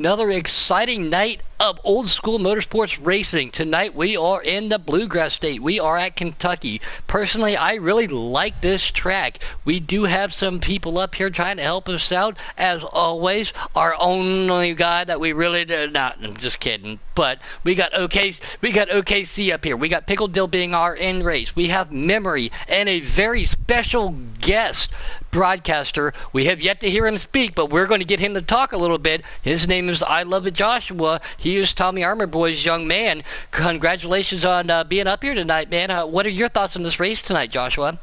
Another exciting night of old school motorsports racing. Tonight we are in the bluegrass state. We are at Kentucky. Personally, I really like this track. We do have some people up here trying to help us out. As always, our only guy that we really did not. I'm just kidding. But we got OKC up here. We got Pickle Dill being our in race. We have Memory and a very special guest broadcaster. We have yet to hear him speak, but we're going to get him to talk a little bit. His name is I Love It Joshua. He is Tommy Armour Boy's young man. Congratulations on being up here tonight, man. What are your thoughts on this race tonight, Joshua?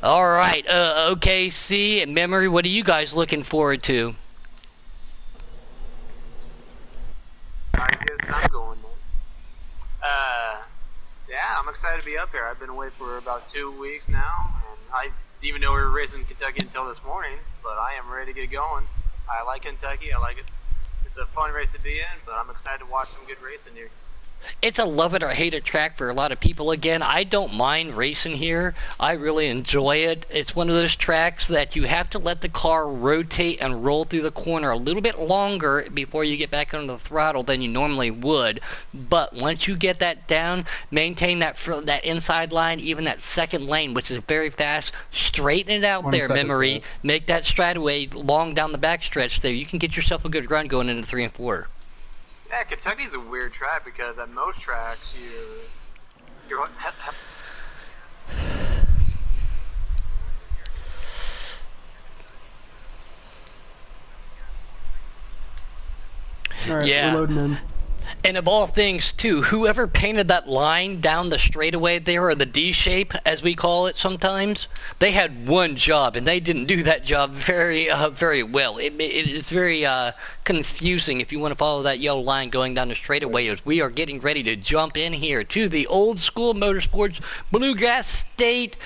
All right, OKC and Memory, what are you guys looking forward to? I guess I'm going then. Yeah, I'm excited to be up here. I've been away for about 2 weeks now, and I didn't even know we were racing in Kentucky until this morning, but I am ready to get going. I like Kentucky. I like it. It's a fun race to be in, but I'm excited to watch some good racing here. It's a love it or hate it track for a lot of people. Again, I don't mind racing here. I really enjoy it. It's one of those tracks that you have to let the car rotate and roll through the corner a little bit longer before you get back under the throttle than you normally would. But once you get that down, maintain that inside line, even that second lane, which is very fast. Straighten it out there, Memory. Fast. Make that straightaway long down the back stretch there. You can get yourself a good run going into 3 and 4. Yeah, Kentucky's a weird track because at most tracks you're All right, yeah. We're loading in. And of all things, too, whoever painted that line down the straightaway there, or the D shape, as we call it sometimes, they had one job, and they didn't do that job very well. It is very confusing if you want to follow that yellow line going down the straightaway, as we are getting ready to jump in here to the old school motorsports bluegrass state.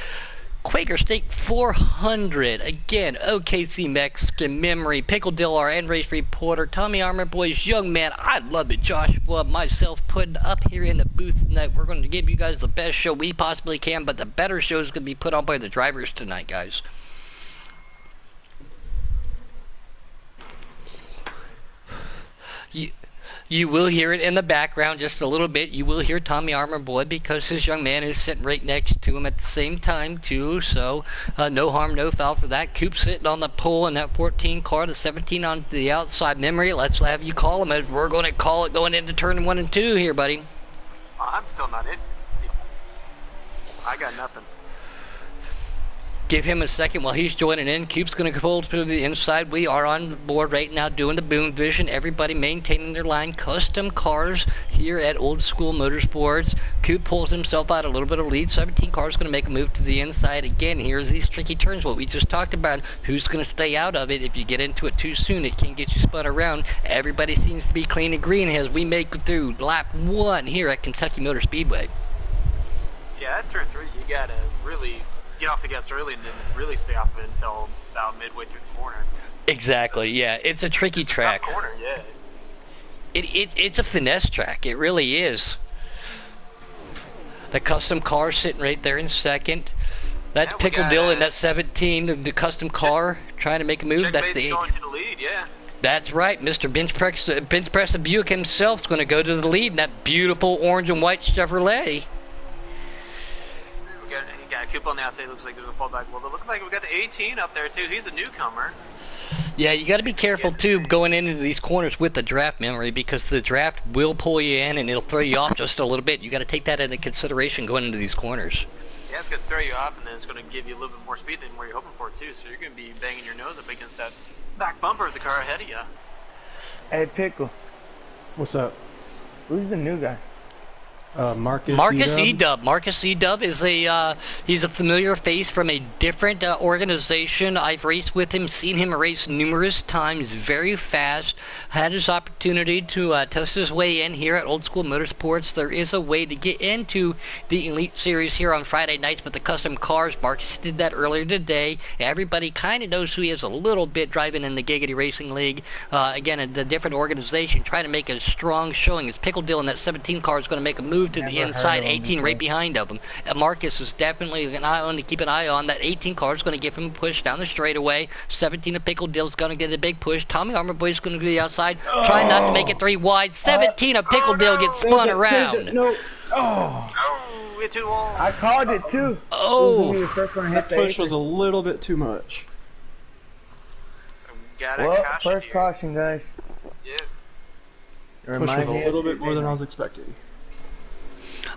Quaker State 400. Again, OKC Mexican Memory, Pickle Dill, our end race reporter, Tommy Armour Boy's young man. I love it, Joshua. Myself putting up here in the booth tonight. We're going to give you guys the best show we possibly can, but the better show is going to be put on by the drivers tonight, guys. You will hear it in the background just a little bit. You will hear Tommy Armour Boy because his young man is sitting right next to him at the same time, too. So no harm, no foul for that. Coop sitting on the pole in that 14 car, the 17 on the outside. Memory, let's have you call him as we're going to call it going into turn 1 and 2 here, buddy. I'm still not in. I got nothing. Give him a second while he's joining in. Coop's going to fold to the inside. We are on the board right now doing the boom vision. Everybody maintaining their line. Custom cars here at Old School Motorsports. Coop pulls himself out a little bit of lead. 17 cars going to make a move to the inside. Again, here's these tricky turns. What we just talked about. Who's going to stay out of it? If you get into it too soon, it can get you spun around. Everybody seems to be clean and green as we make it through lap 1 here at Kentucky Motor Speedway. Yeah, at turn 3, you got to really get off the gas early and then really stay off of it until about midway through the corner. Exactly, yeah. It's a tricky track. It's a tough corner, yeah. It's a finesse track. It really is. The custom car sitting right there in second. That's Yeah, Pickle Dill in that 17, the custom car trying to make a move. That's the 8. Going to the lead, yeah. That's right. Mr. Bench Press Buick himself is going to go to the lead in that beautiful orange and white Chevrolet. You got a Coop on the outside. Looks like they're going to fall back a little bit. Looks like we got the 18 up there, too. He's a newcomer. Yeah, you got to be careful, too, going into these corners with the draft, Memory, because the draft will pull you in and it'll throw you off just a little bit. You got to take that into consideration going into these corners. Yeah, it's going to throw you off, and then it's going to give you a little bit more speed than what you're hoping for, too. So you're going to be banging your nose up against that back bumper of the car ahead of you. Hey, Pickle. What's up? Who's the new guy? Marcus E-Dub. Marcus E-Dub is he's a familiar face from a different organization. I've raced with him, seen him race numerous times. Very fast. Had his opportunity to test his way in here at Old School Motorsports. There is a way to get into the Elite Series here on Friday nights with the custom cars. Marcus did that earlier today. Everybody kind of knows who he is a little bit driving in the Giggity Racing League. Again, the different organization trying to make a strong showing. As Pickle Dill in that 17 car is going to make a move move to the Never heard inside. of him 18 right before. behind of him. Marcus is definitely an eye on to keep an eye on. That 18 car is going to give him a push down the straightaway. 17 of Pickle Dill's going to get a big push. Tommy Armor Boy's going to go to the outside, trying not to make it 3 wide. 17 of Pickle Dill gets spun around. No. Oh. Oh, it's too the wall. I called it too. Oh. It was gonna be the first one to hit That the push apron. was a little bit too much. So gotta Well, caution first here. caution, guys. Yeah. Push was a little bit more than I was expecting.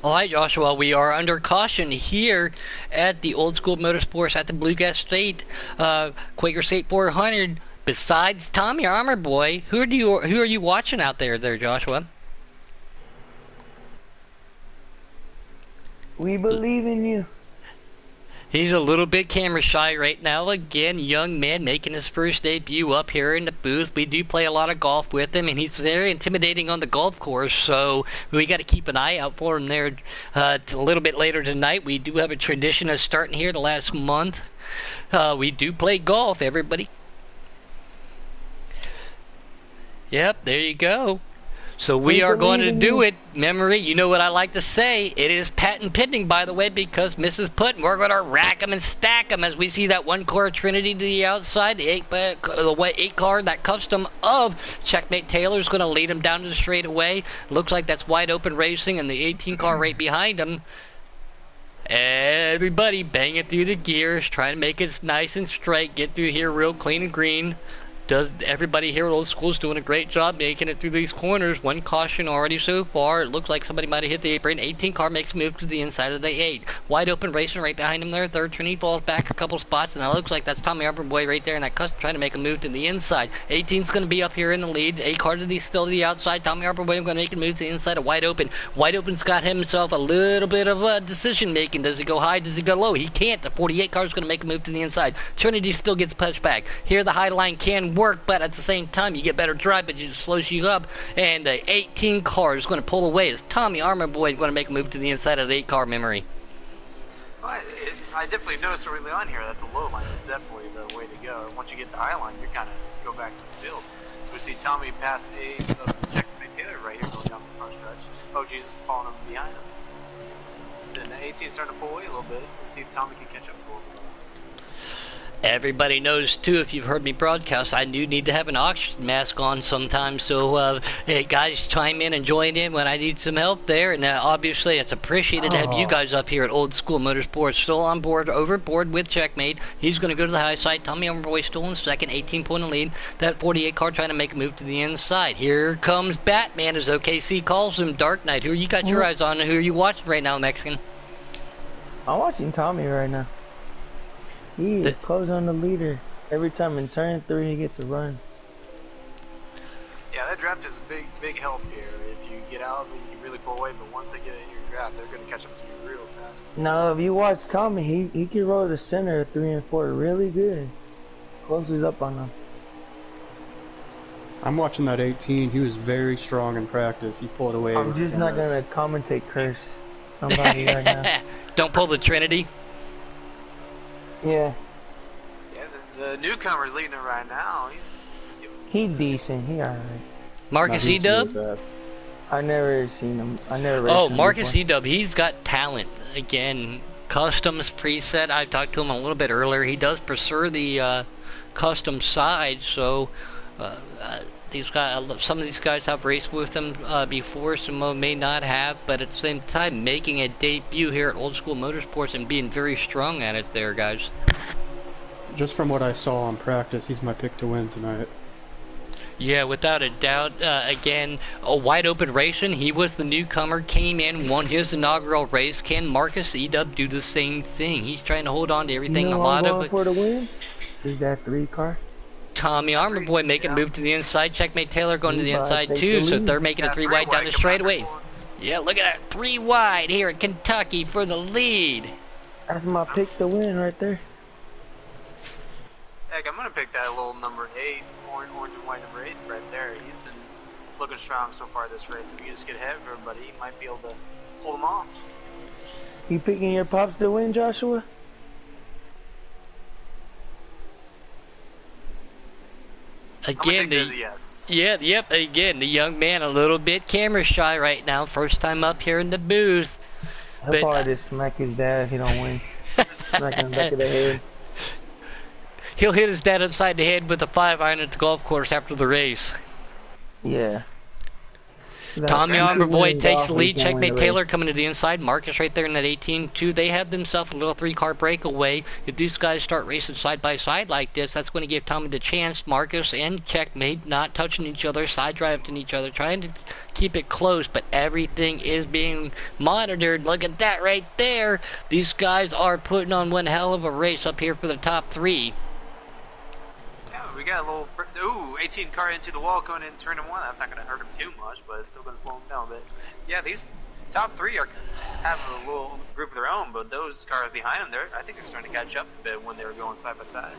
All right, Joshua, we are under caution here at the Old School Motorsports at the Bluegrass State, Quaker State 400. Besides Tommy Armor Boy, who are you watching out there, Joshua? We believe in you. He's a little bit camera shy right now. Again, young man making his first debut up here in the booth. We do play a lot of golf with him, and he's very intimidating on the golf course, so we got to keep an eye out for him there a little bit later tonight. We do have a tradition of starting here the last month. We do play golf, everybody. Yep, there you go. So we are going to do it. Memory, you know what I like to say. It is patent pending, by the way, because Mrs. Putt, we're going to rack them and stack them as we see that one car Trinity to the outside. The 8 car, that custom of Checkmate Taylor is going to lead him down to the straightaway. Looks like that's wide open racing, and the 18 car right behind him. Everybody banging through the gears, trying to make it nice and straight, get through here real clean and green. Everybody here at Old School is doing a great job making it through these corners. One caution already so far. It looks like somebody might have hit the apron. 18 car makes a move to the inside of the 8. Wide open racing right behind him there. Third Trinity falls back a couple spots, and it looks like that's Tommy Arbor Boy right there, and that custom trying to make a move to the inside. 18's going to be up here in the lead. 8 car still to the outside. Tommy Arbor Boy going to make a move to the inside of Wide Open. Wide Open's got himself a little bit of decision making. Does he go high? Does he go low? He can't. The 48 car is going to make a move to the inside. Trinity still gets pushed back. Here the high line can work, but at the same time you get better drive, but it slows you up. And the 18 car is going to pull away as Tommy Armor Boy is going to make a move to the inside of the 8 car memory. I definitely noticed early on here that the low line is definitely the way to go. Once you get the high line, you're kind of go back to the field. So we see Tommy past 8 of Checkmate Taylor right here going down the front stretch. Oh, Jesus, falling up behind him. Then the 18 starting to pull away a little bit. Let's see if Tommy can catch up a little bit. Everybody knows, too, if you've heard me broadcast, I do need to have an oxygen mask on sometimes. So, hey, guys, chime in and join in when I need some help there. And obviously, it's appreciated to have you guys up here at Old School Motorsports. Still on board, overboard with Checkmate. He's going to go to the high side. Tommy Armorboy still in second, 18-point lead. That 48 car trying to make a move to the inside. Here comes Batman, as OKC calls him, Dark Knight. Who you got your eyes on? Who are you watching right now, Mexican? I'm watching Tommy right now. He is close on the leader. Every time in turn 3 he gets a run. Yeah, that draft is a big help here. If you get out of it, you can really pull away, but once they get in your draft, they're going to catch up to you real fast. Now, if you watch Tommy, he can roll the center of 3 and 4 really good. Closes up on them. I'm watching that 18. He was very strong in practice. He pulled away. I'm just not going to commentate curse somebody right now. Don't pull the Trinity. Yeah. Yeah, the newcomer's leading it right now. He's decent. He alright. Marcus E-Dub? I never seen him. I never raced him Marcus before. E-Dub, he's got talent. Again, customs preset. I talked to him a little bit earlier. He does prefer the custom side, so these guys, some of these guys have raced with him before, some may not have, but at the same time, making a debut here at Old School Motorsports and being very strong at it there, guys. Just from what I saw in practice, he's my pick to win tonight. Yeah, without a doubt. Again, a wide open racing. He was the newcomer, came in, won his inaugural race. Can Marcus E-Dub do the same thing? He's trying to hold on to everything. You know a lot I'm of going it. for the win? Is that 3 car? Tommy Armor Boy making a move to the inside. Checkmate Taylor going to the inside take too. the So lead. they're making a 3 wide down the straightaway. Yeah, look at that 3 wide here at Kentucky for the lead. That's my pick to win right there. Heck, I'm going to pick that little number 8, orange and white number 8 right there. He's been looking strong so far this race. If you just get ahead of everybody, he might be able to pull them off. You picking your pops to win, Joshua? I'm gonna Again, take that as a yes. yep. Again, the young man a little bit camera shy right now. First time up here in the booth. He'll But probably just smack his dad if he don't win. Smack him in the back of the head. he'll hit his dad upside the head with a 5-iron at the golf course after the race. Yeah. Tommy That's Armor Boy golf, takes the he lead. can't win Checkmate the Taylor race. coming to the inside. Marcus right there in that 18-2. They have themselves a little 3-car breakaway. If these guys start racing side by side like this, that's going to give Tommy the chance. Marcus and Checkmate not touching each other, side driving each other, trying to keep it close, but everything is being monitored. Look at that right there. These guys are putting on one hell of a race up here for the top 3. Yeah, we got a little. Ooh, 18 car into the wall going in turn 1. That's not going to hurt him too much, but it's still going to slow him down a bit. Yeah, these top 3 are having a little group of their own, but those cars behind them, I think they're starting to catch up a bit when they were going side by side.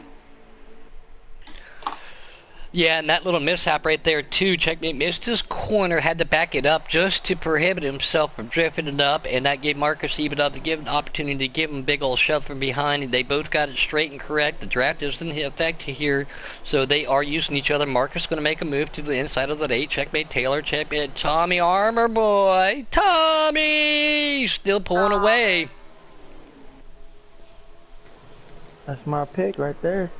Yeah, and that little mishap right there, too. Checkmate missed his corner, had to back it up just to prohibit himself from drifting it up, and that gave Marcus even up to give an opportunity to give him a big old shove from behind, and they both got it straight and correct. The draft doesn't affect here, so they are using each other. Marcus going to make a move to the inside of the 8. Checkmate Taylor, checkmate Tommy Armor Boy. Tommy! Still pulling away. That's my pick right there.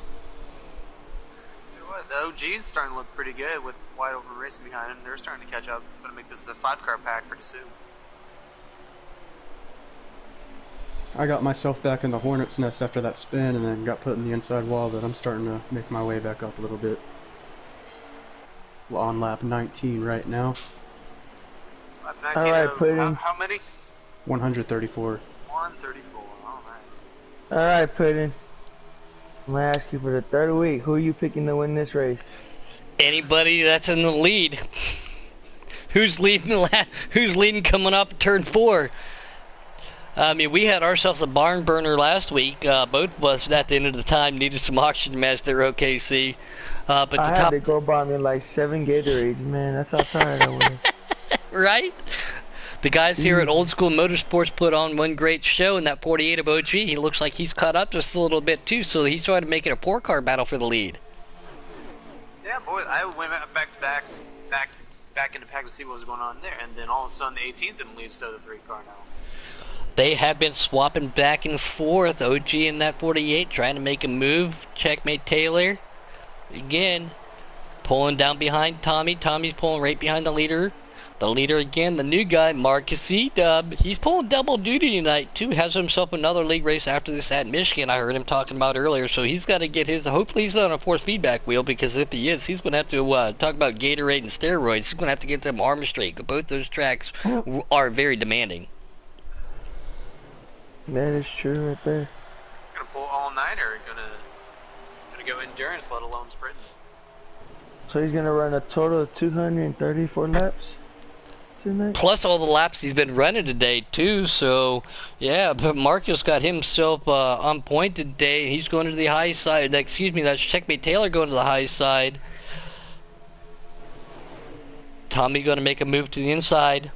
The OG's starting to look pretty good with wide open racing behind them. They're starting to catch up. Going to make this a 5-car pack pretty soon. I got myself back in the hornet's nest after that spin and then got put in the inside wall, but I'm starting to make my way back up a little bit. On lap 19 right now. Lap 19 All right, of, put in. how many? 134. 134. All right. Alright, Puddin'. I'm gonna ask you for the 3rd week. Who are you picking to win this race? Anybody that's in the lead. Who's leading coming up turn 4? I mean, we had ourselves a barn burner last week. Both of us, at the end of the time, needed some oxygen masks there, OKC. But the I top, had to go buy me like 7 Gatorades, man. That's how tired I was. right? The guys here at Old School Motorsports put on one great show in that 48 of OG. He looks like he's caught up just a little bit too, so he's trying to make it a 4-car battle for the lead. Yeah, boys, I went back to back in the pack to see what was going on there, and then all of a sudden the 18's in the lead instead of the 3-car now. They have been swapping back and forth. OG in that 48 trying to make a move. Checkmate Taylor. Again, pulling down behind Tommy. Tommy's pulling right behind the leader. The leader again, the new guy, Marcus E-Dub. He's pulling double duty tonight, too. Has himself another league race after this at Michigan, I heard him talking about earlier. So he's got to get his... Hopefully he's not on a force feedback wheel, because if he is, he's going to have to talk about Gatorade and steroids. He's going to have to get them armor straight. Both those tracks are very demanding. That is true right there. Gonna pull all-nighter, gonna go endurance, let alone sprint. So he's gonna run a total of 234 laps tonight? Plus all the laps he's been running today, too. So, yeah, but Marcus got himself on point today. He's going to the high side. Excuse me, that's Checkmate Taylor going to the high side. Tommy going to make a move to the inside.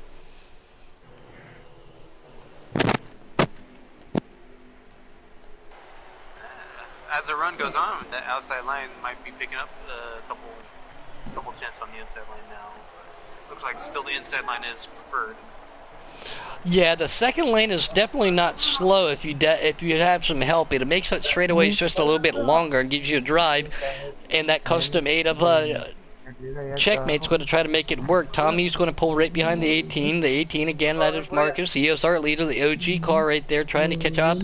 As the run goes on, that outside line might be picking up a couple tenths on the inside line now. Looks like still the inside line is preferred. Yeah, the second lane is definitely not slow if you have some help. It makes that straightaways just a little bit longer and gives you a drive. And that custom 8 of Checkmate's going to try to make it work. Tommy's going to pull right behind the 18. The 18 again, that is Marcus. He is our leader, the OG car right there trying to catch up.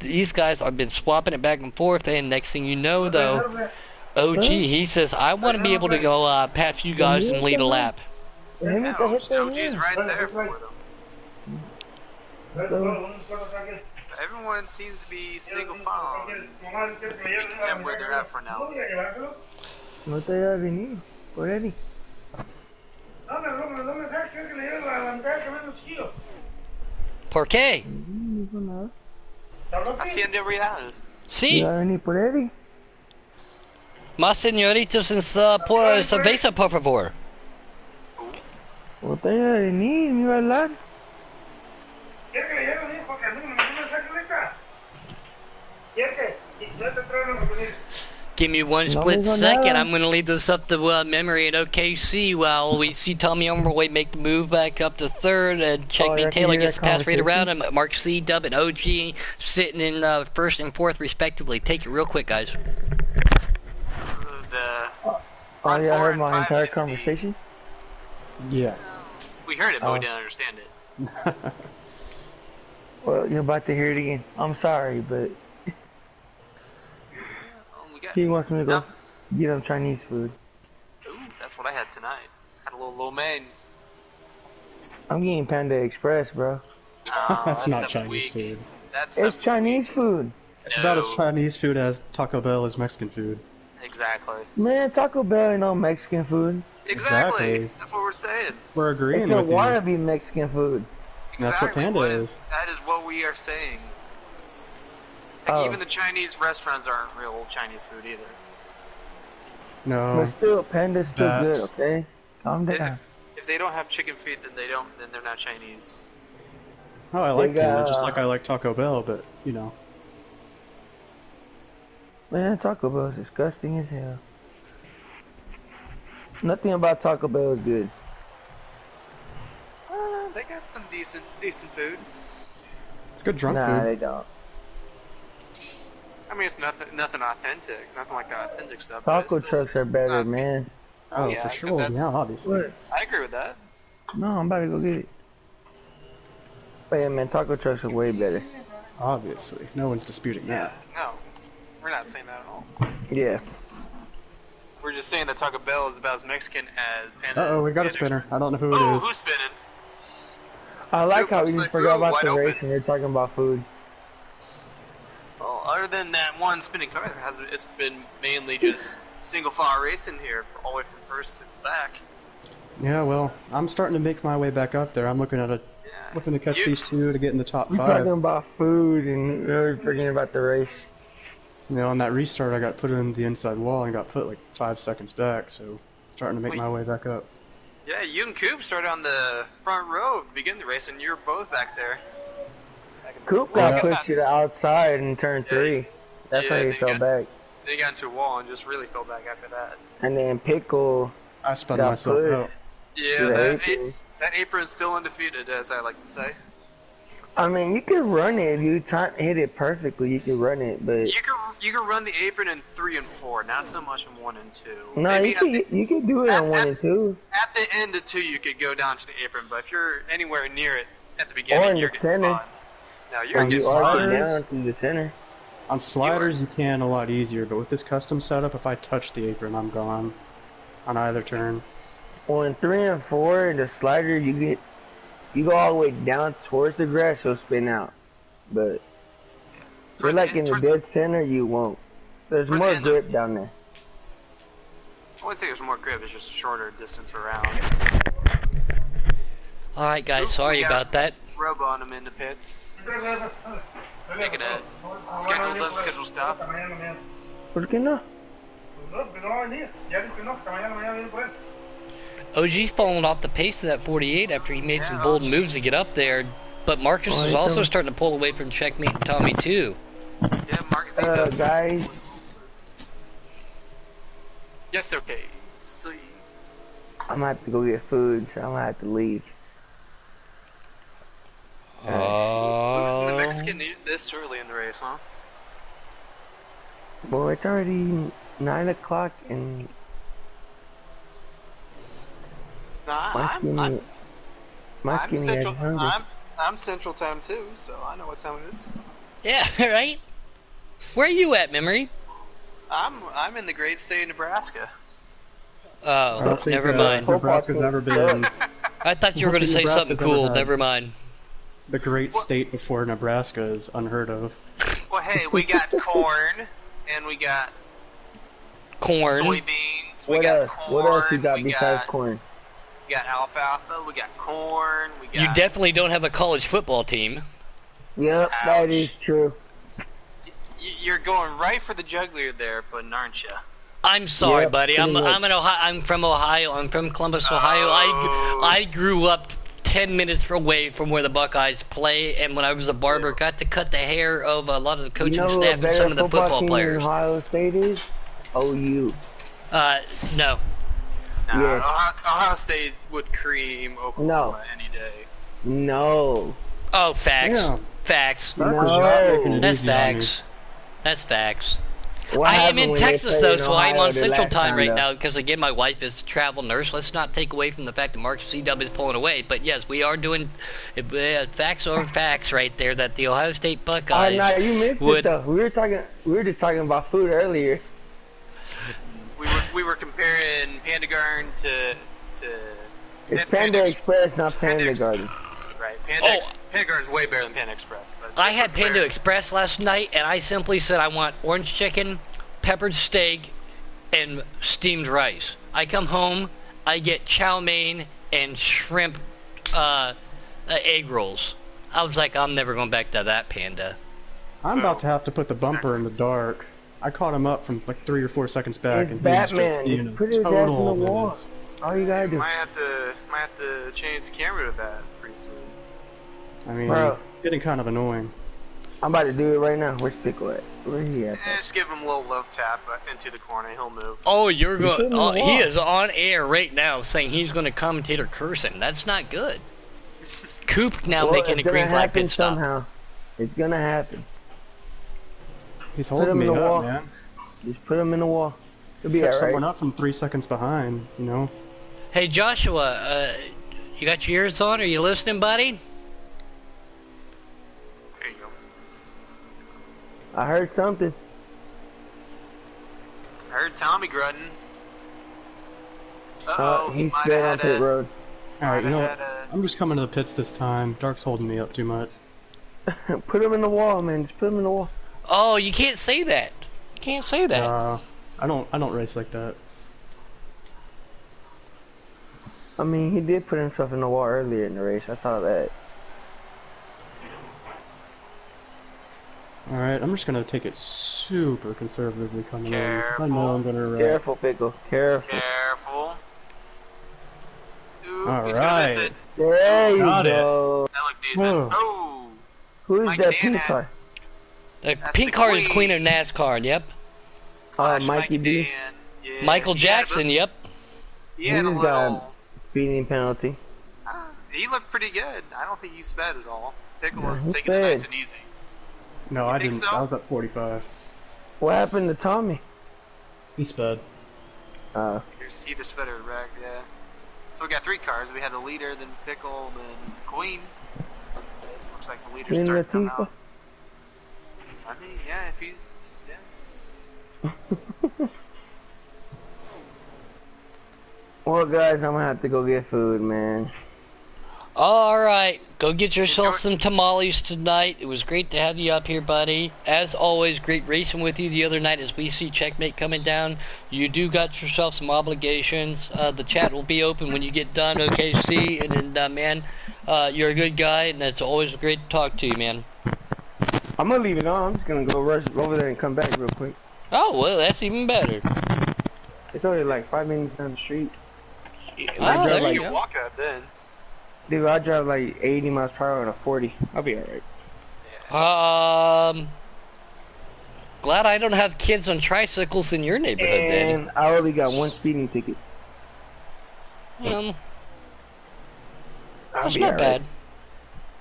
These guys have been swapping it back and forth, and next thing you know, though, OG, he says, I want to be able to go past you guys and lead a lap. Yeah, OG's right there for them. Everyone seems to be single file and be content where they're at for now. No te voy a venir, already. ¿Por qué? Hacienda Real. Sí, ¿Va a venir por Eddie? más señoritas por cerveza, por favor. No te voy a venir, me iba a hablar. Give me one split second. I'm going to leave this up to memory and OKC while we see Tommy Armorway make the move back up to third, and Checkmate Taylor gets the pass right around him. Mark C, Dub, and OG sitting in first and fourth respectively. Take it real quick, guys. Oh, you heard my entire conversation? Yeah. We heard it, but we didn't understand it. Well, you're about to hear it again. I'm sorry, but he wants me to go get him Chinese food. Ooh, that's what I had tonight. Had a little lo mein. I'm getting Panda Express, bro. That's not Chinese food. It's Chinese food. It's about as Chinese food as Taco Bell is Mexican food. Exactly. Man, Taco Bell ain't no Mexican food. Exactly. That's what we're saying. We're agreeing it's with you. It's a wannabe Mexican food. Exactly. That's what Panda is. That is what we are saying. Like, even the Chinese restaurants aren't real Chinese food either. No. But still, Panda's still good, okay? Calm down. If they don't have chicken feet, then they're not Chinese. Oh, I like Panda, just like I like Taco Bell, but, you know. Man, Taco Bell is disgusting as hell. Nothing about Taco Bell is good. They got some decent food. It's good drunk food. Nah, they don't. I mean, it's nothing authentic, nothing like the authentic stuff. Taco trucks are better, man. Oh, yeah, for sure. Yeah, obviously. What? I agree with that. No, I'm about to go get it. But yeah, man, taco trucks are way better. Obviously, no one's disputing that. No, we're not saying that at all. Yeah. We're just saying that Taco Bell is about as Mexican as Panda. Uh-oh, we got a spinner. I don't know who it is. Who's spinning? I like how we just forgot about the race and we're talking about food. Well, other than that one spinning car, it's been mainly just single file racing here, all the way from first to back. Yeah, well, I'm starting to make my way back up there. I'm looking to catch these two to get in the top 5. We're talking about food and we're forgetting about the race. You know, on that restart, I got put in the inside wall and got put like 5 seconds back, so starting to make my way back up. Yeah, you and Coop started on the front row to begin the race, and you were both back there. Coop got pushed to the outside in turn 3. That's why he fell back. Then he got into a wall and just really fell back after that. And then Pickle I spun myself out. Yeah, that apron's still undefeated, as I like to say. I mean, you can run it if you hit it perfectly. You can run it, but you can run the apron in 3 and 4, not so much in 1 and 2. No, maybe you can do it in 1 and 2. At the end of 2, you could go down to the apron, but if you're anywhere near it at the beginning, you're getting spun. No, you're getting spun. Down to the center. On sliders, you can a lot easier, but with this custom setup, if I touch the apron, I'm gone on either turn. Well, in 3 and 4, the slider you go all the way down towards the grass, you'll spin out. But if you're like in the dead center, you won't. There's more grip down there. I wouldn't say there's more grip, it's just a shorter distance around. Alright guys, sorry about that. Rub on him in the pits. Making a unscheduled stop. ¿Por qué no? OG's falling off the pace of that 48 after he made some bold moves to get up there, but Marcus is also starting to pull away from Checkmate and Tommy too. Yeah, Marcus. Guys. Yes, okay. So I'm gonna have to go get food, so I'm gonna have to leave. Losing the Mexican this early in the race, huh? Well, it's already 9 o'clock and I'm Central Time too, so I know what time it is. Yeah, right? Where are you at, Memory? I'm in the great state of Nebraska. Oh, never mind. Nebraska's never been. I thought you were going to say something cool. Never mind. The great state before Nebraska is unheard of. Well, hey, we got corn, and we got soybeans. We got corn. What else you got besides corn? We got alfalfa. We got corn. We got. You definitely don't have a college football team. Yep, that is true. You're going right for the jugular there, but aren't you? I'm sorry, buddy. I'm from Ohio. I'm from Columbus, Ohio. I grew up 10 minutes away from where the Buckeyes play, and when I was a barber, got to cut the hair of a lot of the coaching staff and some of the football players. Ohio State is? OU. No. Nah, Yes. Ohio State would cream Oklahoma any day. No. Oh, facts. Yeah. Facts. Dark was not making No. it That's easy on me. facts. That's facts. What I am happened in when they Texas played though, in so I'm Ohio on the Central last Time right though? now because again, my wife is a travel nurse. Let's not take away from the fact that Mark CW is pulling away, but yes, we are doing facts over facts right there. That the Ohio State Oh Buckeyes no, you missed would. it though. We were just talking about food earlier. We were comparing Panda Garden to It's Panda Express, not Panda Ex- Garden. Right. Oh. Panda Garden's way better than Panda Express. But I had Panda Express last night, and I simply said I want orange chicken, peppered steak, and steamed rice. I come home, I get chow mein and shrimp egg rolls. I was like, I'm never going back to that Panda. I'm about to have to put the bumper in the dark. I caught him up from like 3 or 4 seconds back, It's and Batman. he's just being Just a put his ass in total the wall. menace. All you gotta do. Might have to change the camera to that pretty soon. I mean, Bro. it's getting kind of annoying. I'm about to do it right now. Where's Pickle at? Where he at? Just give him a little love tap into the corner. He'll move. Oh, you're He's going. in the Oh, he wall. is on air right now saying he's going to commentate or cursing. That's not good. Coop now Well, making a it's gonna green flag happen pit stop. somehow. It's gonna happen. He's Put him holding in me the up, wall. man. Just put him in the wall. He'll be Kept alright. someone up from 3 seconds behind, you know? Hey Joshua, you got your ears on? Are you listening, buddy? There you go. I heard something. I heard Tommy grunting. Uh-oh, He's might still have on had pit a- road. Alright, you know might what? have had I'm just coming to the pits this time. Dark's holding me up too much. Put him in the wall, man. Just put him in the wall. Oh, you can't say that. You can't say that. I don't race like that. I mean, he did put himself in the wall earlier in the race. I saw that. Alright, I'm just gonna take it super conservatively coming in. I know Careful. I'm gonna wreck. Careful, Pickle. Careful. Careful. Ooh, All he's gonna miss right. it. There you Got it. go. That looked decent. Whoa. Oh, Who's Mike that Dan pink had- car? The That's pink the car is queen. queen of NASCAR. Yep. Oh, Mikey D. Dan. Yeah, Michael he had a- Jackson. Yep. He had a He's got little. speeding penalty. He looked pretty good. I don't think he sped at all. Pickle Yeah, was he taking it nice sped. and easy. No, You I think didn't. so? I was at 45. What happened to Tommy? He sped. He either sped or wrecked, yeah. So we got 3 cars. We had the leader, then Pickle, then Queen. This looks like the leader's Queen starting to come Latifah? out. I mean, yeah, if he's... Yeah. Well, guys, I'm gonna have to go get food, man. All right, go get yourself some tamales tonight. It was great to have you up here, buddy. As always, great racing with you the other night as we see Checkmate coming down. You do got yourself some obligations. The chat will be open when you get done, OKC. And then, man, you're a good guy, and it's always great to talk to you, man. I'm gonna leave it on. I'm just gonna go rush over there and come back real quick. Oh, well, that's even better. It's only like 5 minutes down the street. Ah, there you you can go. walk that then. Dude, I drive like 80 miles per hour on a 40. I'll be alright. Glad I don't have kids on tricycles in your neighborhood, then. And I only got 1 speeding ticket. That's I'll be not alright. bad.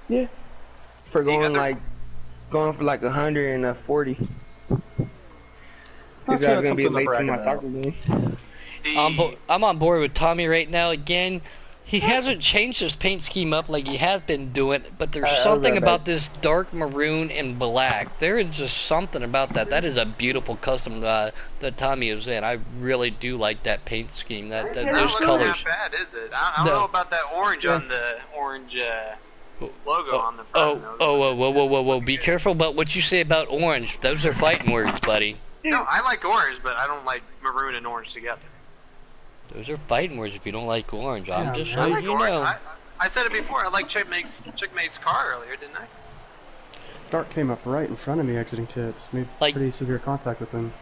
Yeah. For You got going for like 140. Okay, You guys that's gonna be something to late for brag my about. soccer game. I'm on board with Tommy right now again. He hasn't changed his paint scheme up like he has been doing, but there's I'll be something right about back. this dark maroon and black. There is just something about that. That is a beautiful custom that Tommy is in. I really do like that paint scheme. That It's those not looking colors. that bad, is it? I don't No. know about that orange on the orange logo on the Oh, front. whoa! Be careful about what you say about orange. Those are fighting words, buddy. No, I like orange, but I don't like maroon and orange together. Those are fighting words if you don't like orange. I'm Yeah, just man. I letting like you orange. know. I said it before. I like Checkmate's car earlier, didn't I? Dark came up right in front of me exiting pits. Made Like- pretty severe contact with him.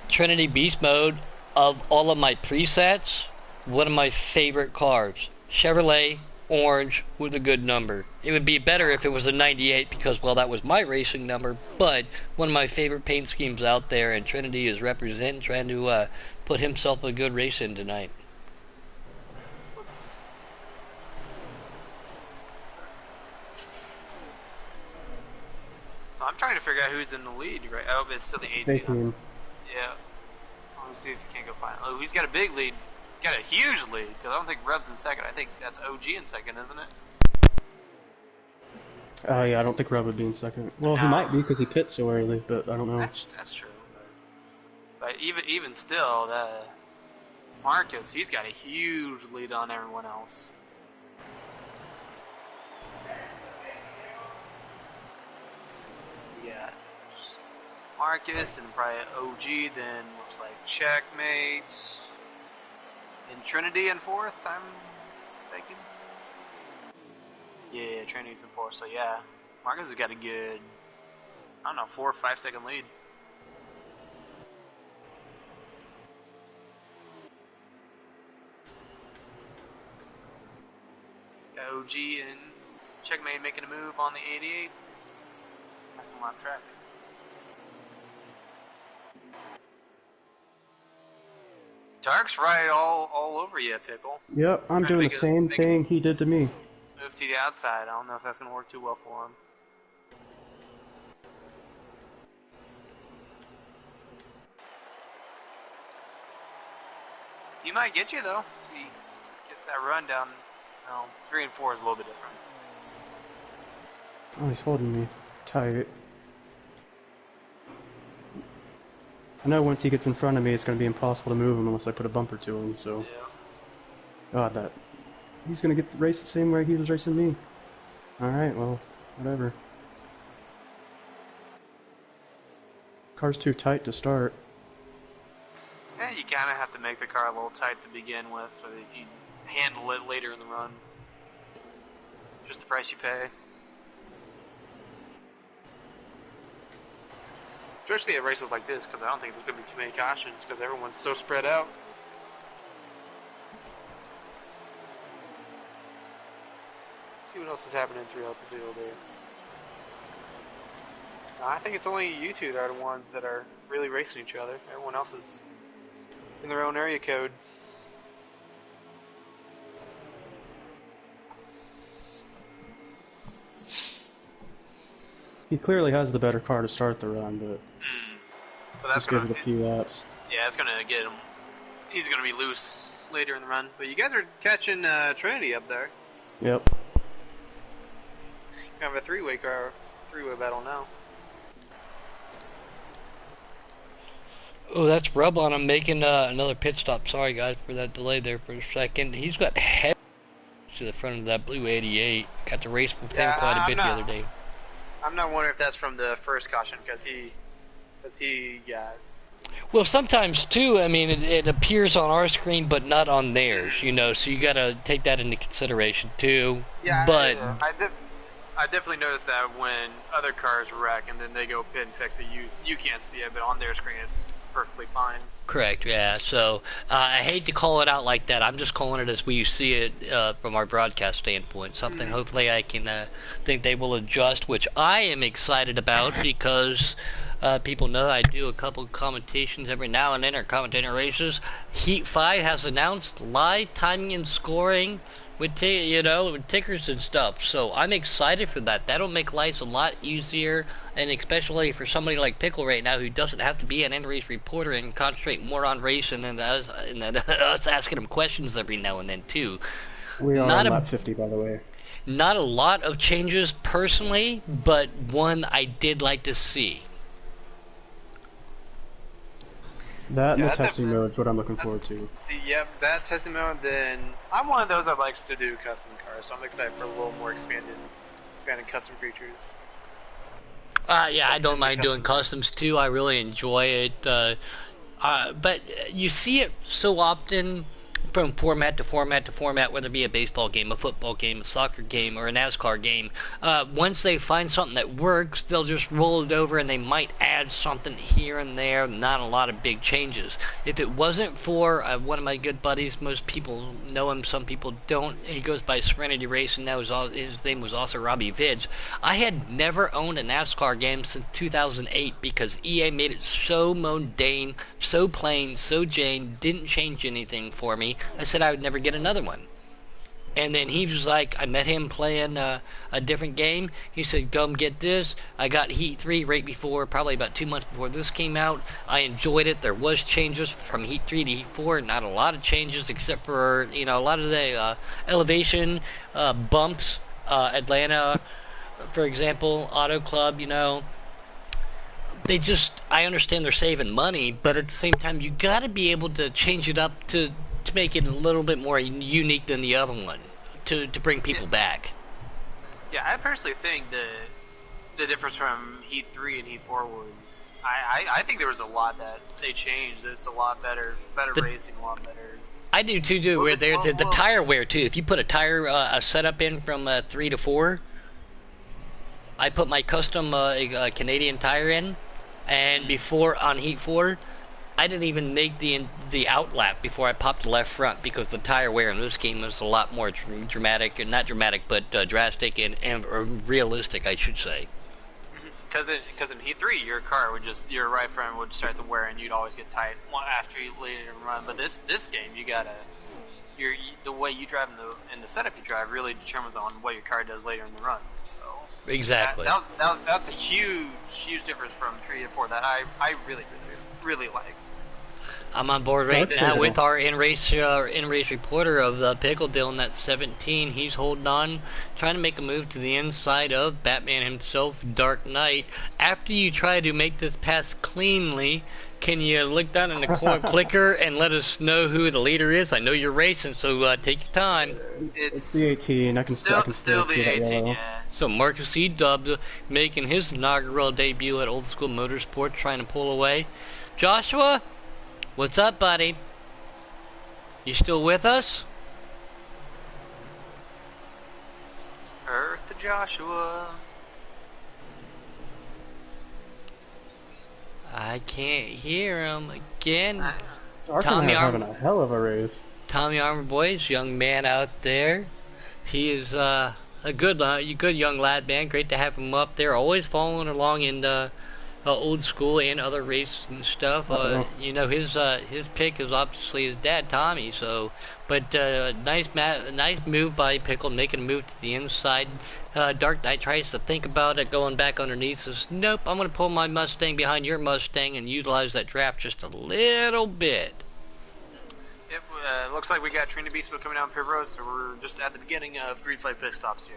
Trinity Beast Mode, of all of my presets, one of my favorite cars. Chevrolet orange with a good number. It would be better if it was a 98 because, well, that was my racing number, but one of my favorite paint schemes out there, and Trinity is representing, trying to put himself a good race in tonight. I'm trying to figure out who's in the lead, right? Oh, it's still the 18. 18. Yeah. So let me see if you can't go find it. Oh, he's got a big lead. Got a huge lead, because I don't think Reb's in second. I think that's OG in second, isn't it? Yeah, I don't think Rob would be in second. Well, he No. might be because he pit so early, but I don't know. That's true. But even still, Marcus, he's got a huge lead on everyone else. Yeah. Marcus and probably OG, then looks like Checkmate. And Trinity in fourth, I'm thinking. Yeah, Trinity's in fourth, so yeah. Marcus has got a good, I don't know, 4 or 5 second lead. Got OG and Checkmate making a move on the 88. That's a lot of traffic. Dark's right all over you, Pickle. Yep, I'm doing the same thing he did to me. Move to the outside. I don't know if that's going to work too well for him. He might get you, though. If he gets that run down. No, 3 and 4 is a little bit different. Oh, he's holding me tight. I know once he gets in front of me, it's going to be impossible to move him unless I put a bumper to him, so... Yeah. God, he's going to get raced the same way he was racing me. Alright, well, whatever. Car's too tight to start. Yeah, you kind of have to make the car a little tight to begin with so that you can handle it later in the run. Just the price you pay. Especially at races like this, because I don't think there's going to be too many cautions, because everyone's so spread out. Let's see what else is happening throughout the field there. I think it's only you two that are the ones that are really racing each other. Everyone else is in their own area code. He clearly has the better car to start the run, but But that's just give gonna, it a few laps. yeah, it's gonna get him. He's gonna be loose later in the run. But you guys are catching Trinity up there. Yep. You have a three-way battle now. Oh, that's Rub on him making another pit stop. Sorry, guys, for that delay there for a second. He's got head to the front of that blue 88. Got to race with him quite a bit the other day. I'm not wondering if that's from the first caution, because he got... Well, sometimes, too, I mean, it appears on our screen, but not on theirs, you know, so you got to take that into consideration, too. Yeah, but I definitely noticed that when other cars wreck and then they go pit and fix it, you can't see it, but on their screen it's perfectly fine. Correct, yeah. So I hate to call it out like that. I'm just calling it as we see it from our broadcast standpoint. Something hopefully I can think they will adjust, which I am excited about because people know I do a couple commentations every now and then, or commentator races. Heat 5 has announced live timing and scoring with with tickers and stuff. So I'm excited for that. That'll make life a lot easier, and especially for somebody like Pickle right now who doesn't have to be an in-race reporter and concentrate more on racing than us, and then us asking him questions every now and then too. We are on lap 50, by the way. Not a lot of changes personally, but one I did like to see. That and the testing mode is what I'm looking forward to. See, yep, that testing mode, then... I'm one of those that likes to do custom cars, so I'm excited for a little more expanded custom features. Yeah, I don't mind doing customs too. I really enjoy it. But you see it so often from format to format to format, whether it be a baseball game, a football game, a soccer game, or a NASCAR game. Once they find something that works, they'll just roll it over and they might add something here and there, not a lot of big changes. If it wasn't for one of my good buddies, most people know him, some people don't, he goes by Serenity Racing, now his name was also Robbie Vidge. I had never owned a NASCAR game since 2008 because EA made it so mundane, so plain, so Jane, didn't change anything for me. I said I would never get another one. And then he was like, I met him playing a different game. He said, come get this. I got Heat 3 right before, probably about 2 months before this came out. I enjoyed it. There was changes from Heat 3 to Heat 4. Not a lot of changes except for, a lot of the elevation bumps. Atlanta, for example, Auto Club, I understand they're saving money, but at the same time, you got to be able to change it up to make it a little bit more unique than the other one, to bring people back. Yeah, I personally think the difference from Heat 3 and Heat 4 was, I think there was a lot that they changed. It's a lot better racing, a lot better. I do too, where the tire wear too. If you put a tire a setup in from 3 to 4, I put my custom Canadian tire in, and before on Heat 4, I didn't even make the outlap before I popped the left front because the tire wear in this game was a lot more dramatic, not dramatic, but drastic and realistic, I should say. Because in Heat 3, your car would your right front would start to wear and you'd always get tight after you later run. But this game, you gotta, the way you drive and the setup you drive really determines on what your car does later in the run. So exactly. That's a huge difference from 3 to 4 that I really liked. I'm on board right now with our in-race reporter of the Pickle Dylan at 17. He's holding on, trying to make a move to the inside of Batman himself, Dark Knight. After you try to make this pass cleanly, can you look down in the corner clicker and let us know who the leader is? I know you're racing, so take your time. It's the 18. I can still the 18, yeah. So Marcus E. Dub making his inaugural debut at Old School Motorsports, trying to pull away. Joshua, what's up, buddy? You still with us? Earth to Joshua. I can't hear him again. Tommy having a hell of a race. Tommy Armour Boys, young man out there. He is a good young lad, man. Great to have him up there. Always following along in Old School and other races and stuff. His pick is obviously his dad, Tommy. So, but nice move by Pickle, making a move to the inside. Dark Knight tries to think about it, going back underneath. Says, nope, I'm going to pull my Mustang behind your Mustang and utilize that draft just a little bit. Yep, looks like we got Trina Beastwood coming down pit road, so we're just at the beginning of green flag pit stops here.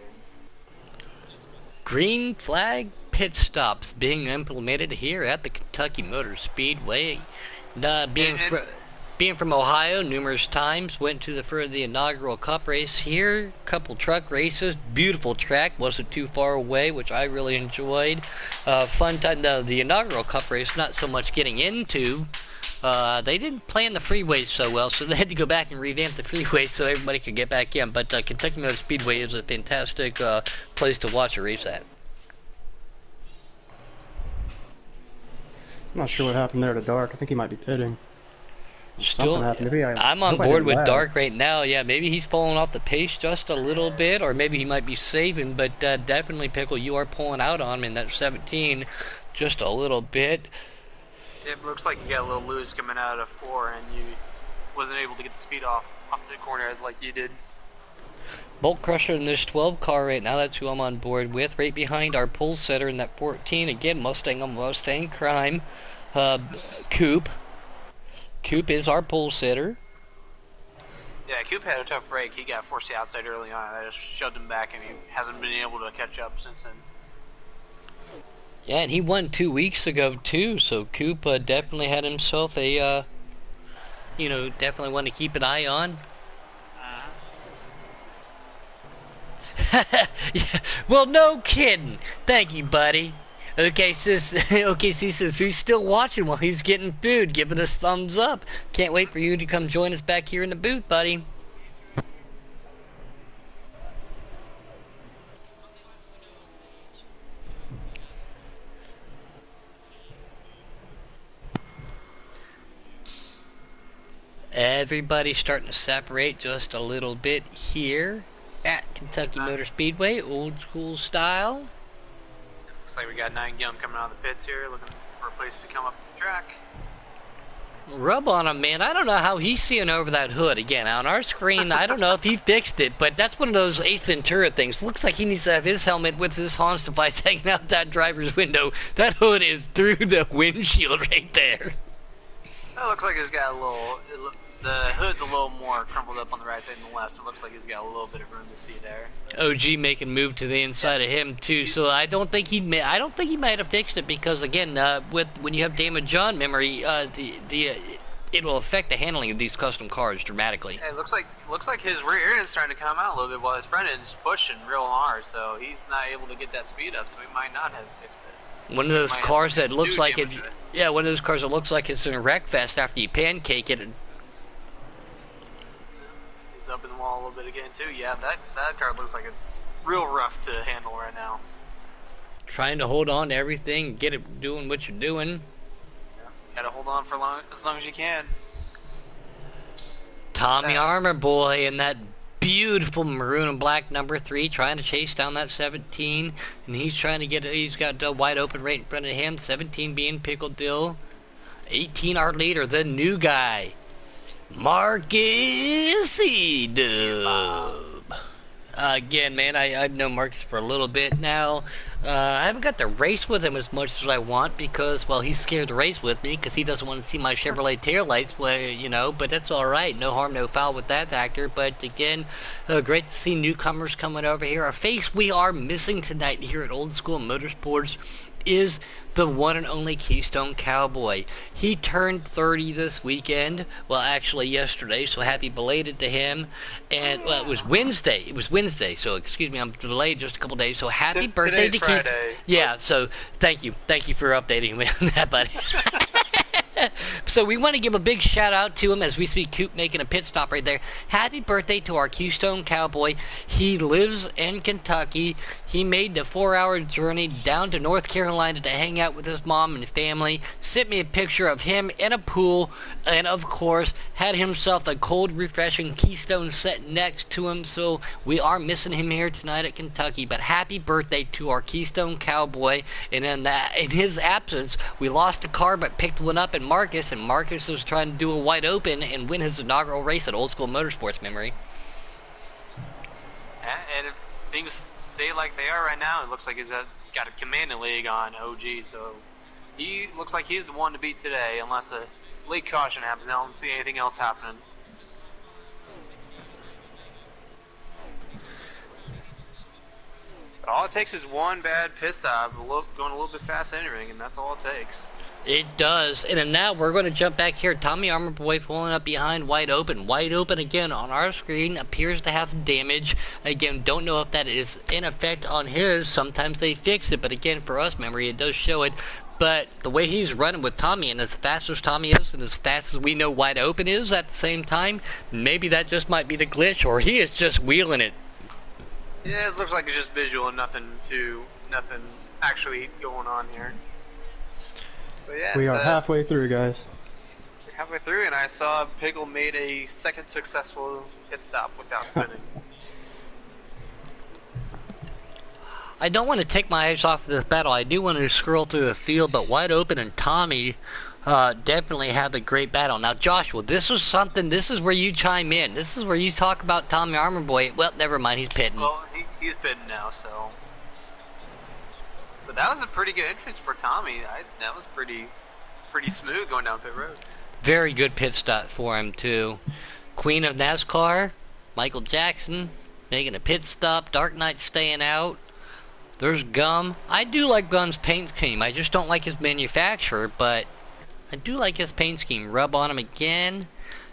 Green flag pit stops being implemented here at the Kentucky Motor Speedway. Being from Ohio numerous times, went to the inaugural Cup race here. Couple truck races, beautiful track, wasn't too far away, which I really enjoyed. Fun time. The inaugural Cup race, not so much getting into. They didn't plan the freeways so well, so they had to go back and revamp the freeways so everybody could get back in. But Kentucky Motor Speedway is a fantastic place to watch a race at. I'm not sure what happened there to Dark. I think he might be pitting. I'm on board with Dark right now. Yeah, maybe he's falling off the pace just a little bit, or maybe he might be saving, but definitely, Pickle, you are pulling out on him in that 17 just a little bit. It looks like you got a little loose coming out of 4, and you wasn't able to get the speed off the corner like you did. Bolt Crusher in this 12 car right now, that's who I'm on board with. Right behind our pole setter in that 14, again, Mustang on Mustang Crime. Coop. Coop is our pole sitter. Yeah, Coop had a tough break. He got forced outside early on. That just shoved him back, and he hasn't been able to catch up since then. Yeah, and he won 2 weeks ago, too, so Coop definitely had himself a, definitely one to keep an eye on. Yeah, well, no kidding. Thank you, buddy. Okay, sis. Okay, see, says who's still watching while he's getting food, giving us thumbs up. Can't wait for you to come join us back here in the booth, buddy. Everybody's starting to separate just a little bit here at Kentucky Motor Speedway, old school style. Looks like we got 9 Gum coming out of the pits here, looking for a place to come up to the track. Rub on him, man. I don't know how he's seeing over that hood. Again, on our screen, I don't know if he fixed it, but that's one of those Ace Ventura things. Looks like he needs to have his helmet with his Hans device hanging out that driver's window. That hood is through the windshield right there. It looks like it's got a little... the hood's a little more crumpled up on the right side than the left, so it looks like he's got a little bit of room to see there. OG making move to the inside of him too, so I don't think he might have fixed it because again, when you have damage on memory, it will affect the handling of these custom cars dramatically. Hey, it looks like his rear end's starting to come out a little bit while his front end's pushing real hard, so he's not able to get that speed up, so he might not have fixed it. One of those cars that looks like it. Yeah, one of those cars that looks like it's in a wreck fest after you pancake it. He's up in the wall a little bit again too. Yeah, that car looks like it's real rough to handle right now. Trying to hold on to everything, get it doing what you're doing. Yeah, gotta hold on for as long as you can. Tommy Armour Boy in that beautiful maroon and black number 3 trying to chase down that 17, and he's trying to get it. He's got a wide open right in front of him. 17 being Pickle Dill, 18 our leader, the new guy, Marcus E-Dub. Again, man, I've known Marcus for a little bit now. I haven't got to race with him as much as I want because, well, he's scared to race with me because he doesn't want to see my Chevrolet taillights, but that's all right. No harm, no foul with that factor. But again, great to see newcomers coming over here. A face we are missing tonight here at Old School Motorsports is the one and only Keystone Cowboy. He turned 30 this weekend. Well, actually yesterday, so happy belated to him. And well, it was Wednesday. So excuse me, I'm delayed just a couple days. So happy birthday to Keystone. Yeah. So thank you for updating me on that, buddy. So we want to give a big shout out to him as we see Coop making a pit stop right there. Happy birthday to our Keystone Cowboy. He lives in Kentucky. He made the 4-hour journey down to North Carolina to hang out with his mom and family. Sent me a picture of him in a pool, and of course had himself a cold, refreshing Keystone set next to him. So we are missing him here tonight at Kentucky. But happy birthday to our Keystone Cowboy. And in his absence, we lost a car but picked one up in Marcus, and Marcus was trying to do a wide open and win his inaugural race at Old School Motorsports memory. And if things stay like they are right now, it looks like he's got a commanding league on OG, so he looks like he's the one to beat today, unless a late caution happens. I don't see anything else happening. But all it takes is one bad pit stop, going a little bit fast entering, and that's all it takes. It does. And then now we're going to jump back here. Tommy Armour Boy pulling up behind Wide Open. Wide Open again on our screen appears to have damage. Again, don't know if that is in effect on his. Sometimes they fix it, but again, for us, memory, it does show it. But the way he's running with Tommy, and as fast as Tommy is, and as fast as we know Wide Open is at the same time, maybe that just might be the glitch, or he is just wheeling it. Yeah, it looks like it's just visual and nothing actually going on here. But yeah, we are halfway through, guys. We're halfway through, and I saw Pickle made a second successful pit stop without spinning. I don't want to take my eyes off of this battle. I do want to scroll through the field, but Wide Open and Tommy definitely have a great battle. Now, Joshua, this is where you chime in. This is where you talk about Tommy Armour Boy. Well, never mind, he's pitting. Well, he's pitting now, so. But that was a pretty good entrance for Tommy. That was pretty smooth going down pit road. Very good pit stop for him, too. Queen of NASCAR, Michael Jackson, making a pit stop. Dark Knight staying out. There's Gum. I do like Gum's paint scheme. I just don't like his manufacturer, but I do like his paint scheme. Rub on him again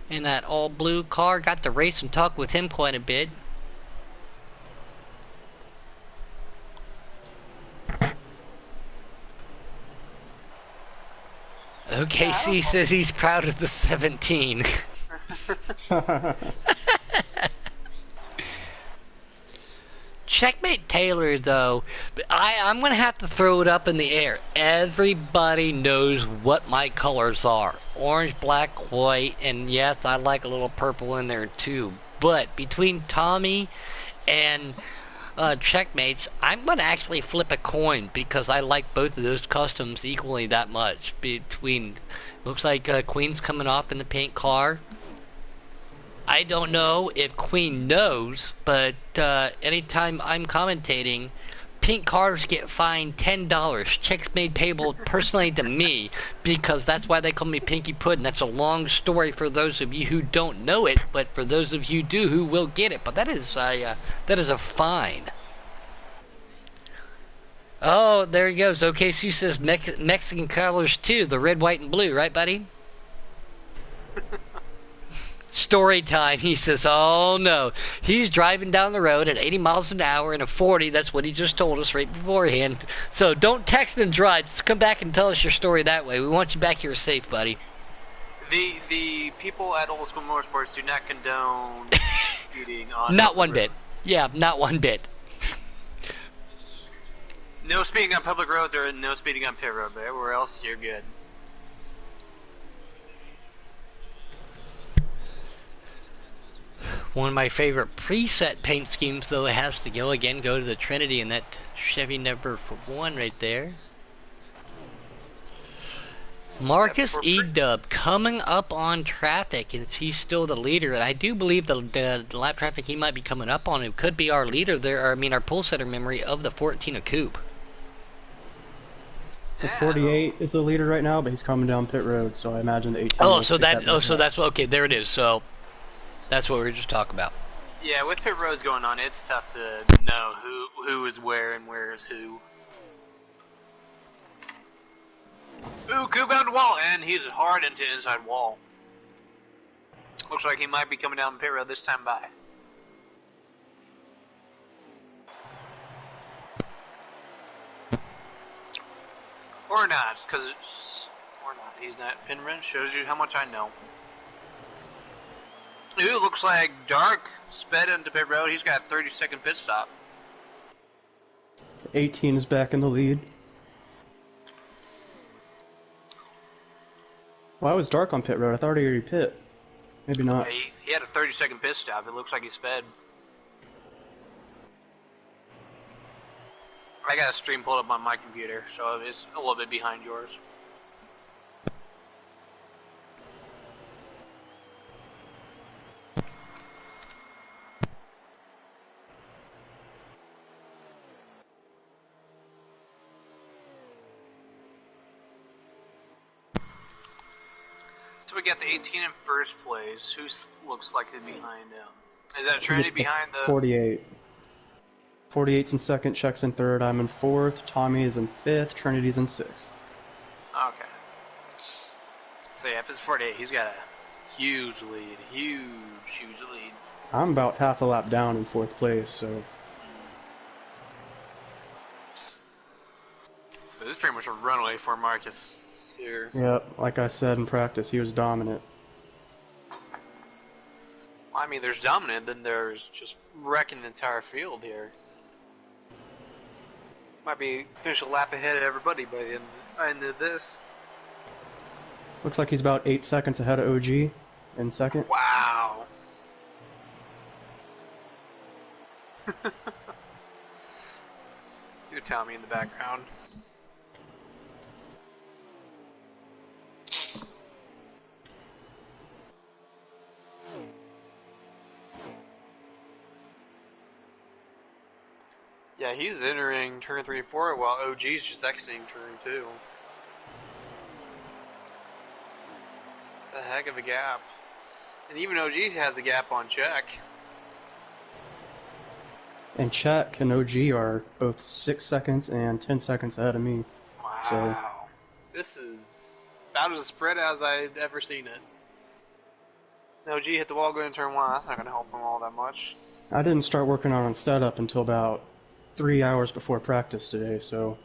in that all blue car. Got to race and talk with him quite a bit. OKC says he's proud of the 17. Checkmate Taylor, though, I'm going to have to throw it up in the air. Everybody knows what my colors are. Orange, black, white, and yes, I like a little purple in there too. But between Tommy and Checkmates, I'm going to actually flip a coin because I like both of those customs equally that much. Looks like Queen's coming off in the pink car. I don't know if Queen knows, but anytime I'm commentating, pink cars get fined $10. Checks made payable personally to me because that's why they call me Pinky Puddin'. That's a long story for those of you who don't know it, but for those of you who will get it. But that is a fine. Oh, there he goes. Okay, Sue says Mexican colors too, the red, white, and blue, right, buddy? Story time. He says, oh no, he's driving down the road at 80 miles an hour in a 40. That's what he just told us right beforehand. So don't text and drive. Just come back and tell us your story that way. We want you back here safe, buddy. The people at Old School Motorsports do not condone speeding on not one bit. Yeah, not one bit. No speeding on public roads or no speeding on pit road, but everywhere else you're good. One of my favorite preset paint schemes, though, it has to go to the Trinity and that Chevy number 1 right there. Marcus E-Dub coming up on traffic, and he's still the leader. And I do believe the lap traffic he might be coming up on, it could be our leader there, or I mean our pole setter memory of the 14 coupe. The 48 is the leader right now, but he's coming down pit road, so I imagine the 18. Oh, so that's okay. There it is. So that's what we were just talking about. Yeah, with pit roads going on, it's tough to know who is where and where is who. Ooh, coupe out the wall, and he's hard into inside wall. Looks like he might be coming down the pit road this time by. Or not, or not. He's not. Pinrin shows you how much I know. Ooh, looks like Dark sped into pit road. He's got a 30-second pit stop. 18 is back in the lead. Why was Dark on pit road? I thought he already pit. Maybe not. Yeah, he had a 30-second pit stop. It looks like he sped. I got a stream pulled up on my computer, so it's a little bit behind yours. So we got the 18 in first place. Who looks like he's behind him? Is that Trinity behind the 48? 48's in second, Check's in third, I'm in fourth, Tommy is in fifth, Trinity's in sixth. Okay. So yeah, if it's 48, he's got a huge lead. Huge lead. I'm about half a lap down in fourth place, so... So this is pretty much a runaway for Marcus here. Yep, like I said in practice, he was dominant. I mean, there's dominant, then there's just wrecking the entire field here. Might be finish a lap ahead of everybody by the end of this. Looks like he's about 8 seconds ahead of OG in second. Wow. You're telling me in the background. Yeah, he's entering turn 3 and 4 while OG's just exiting turn 2. A heck of a gap. And even OG has a gap on Check. And Check and OG are both 6 seconds and 10 seconds ahead of me. Wow. So, this is about as spread as I've ever seen it. OG hit the wall going into turn 1. That's not going to help him all that much. I didn't start working on setup until about 3 hours before practice today, so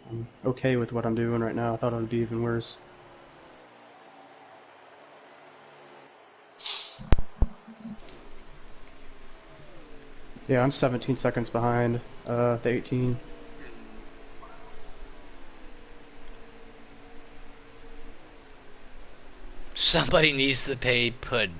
I'm okay with what I'm doing right now. I thought it would be even worse. Yeah, I'm 17 seconds behind the 18. Somebody needs to pay pudding.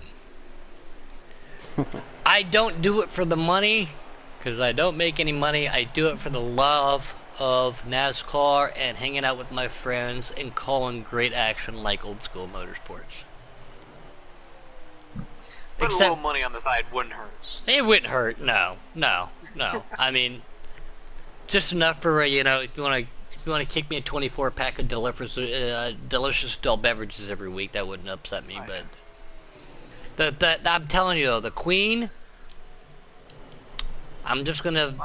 I don't do it for the money, because I don't make any money. I do it for the love of NASCAR and hanging out with my friends and calling great action like old school motorsports. Put a little money on the side wouldn't hurt. It wouldn't hurt. No. I mean, just enough for if you want to kick me a 24-pack of delicious adult beverages every week, that wouldn't upset me. But I'm telling you though, the Queen. I'm just gonna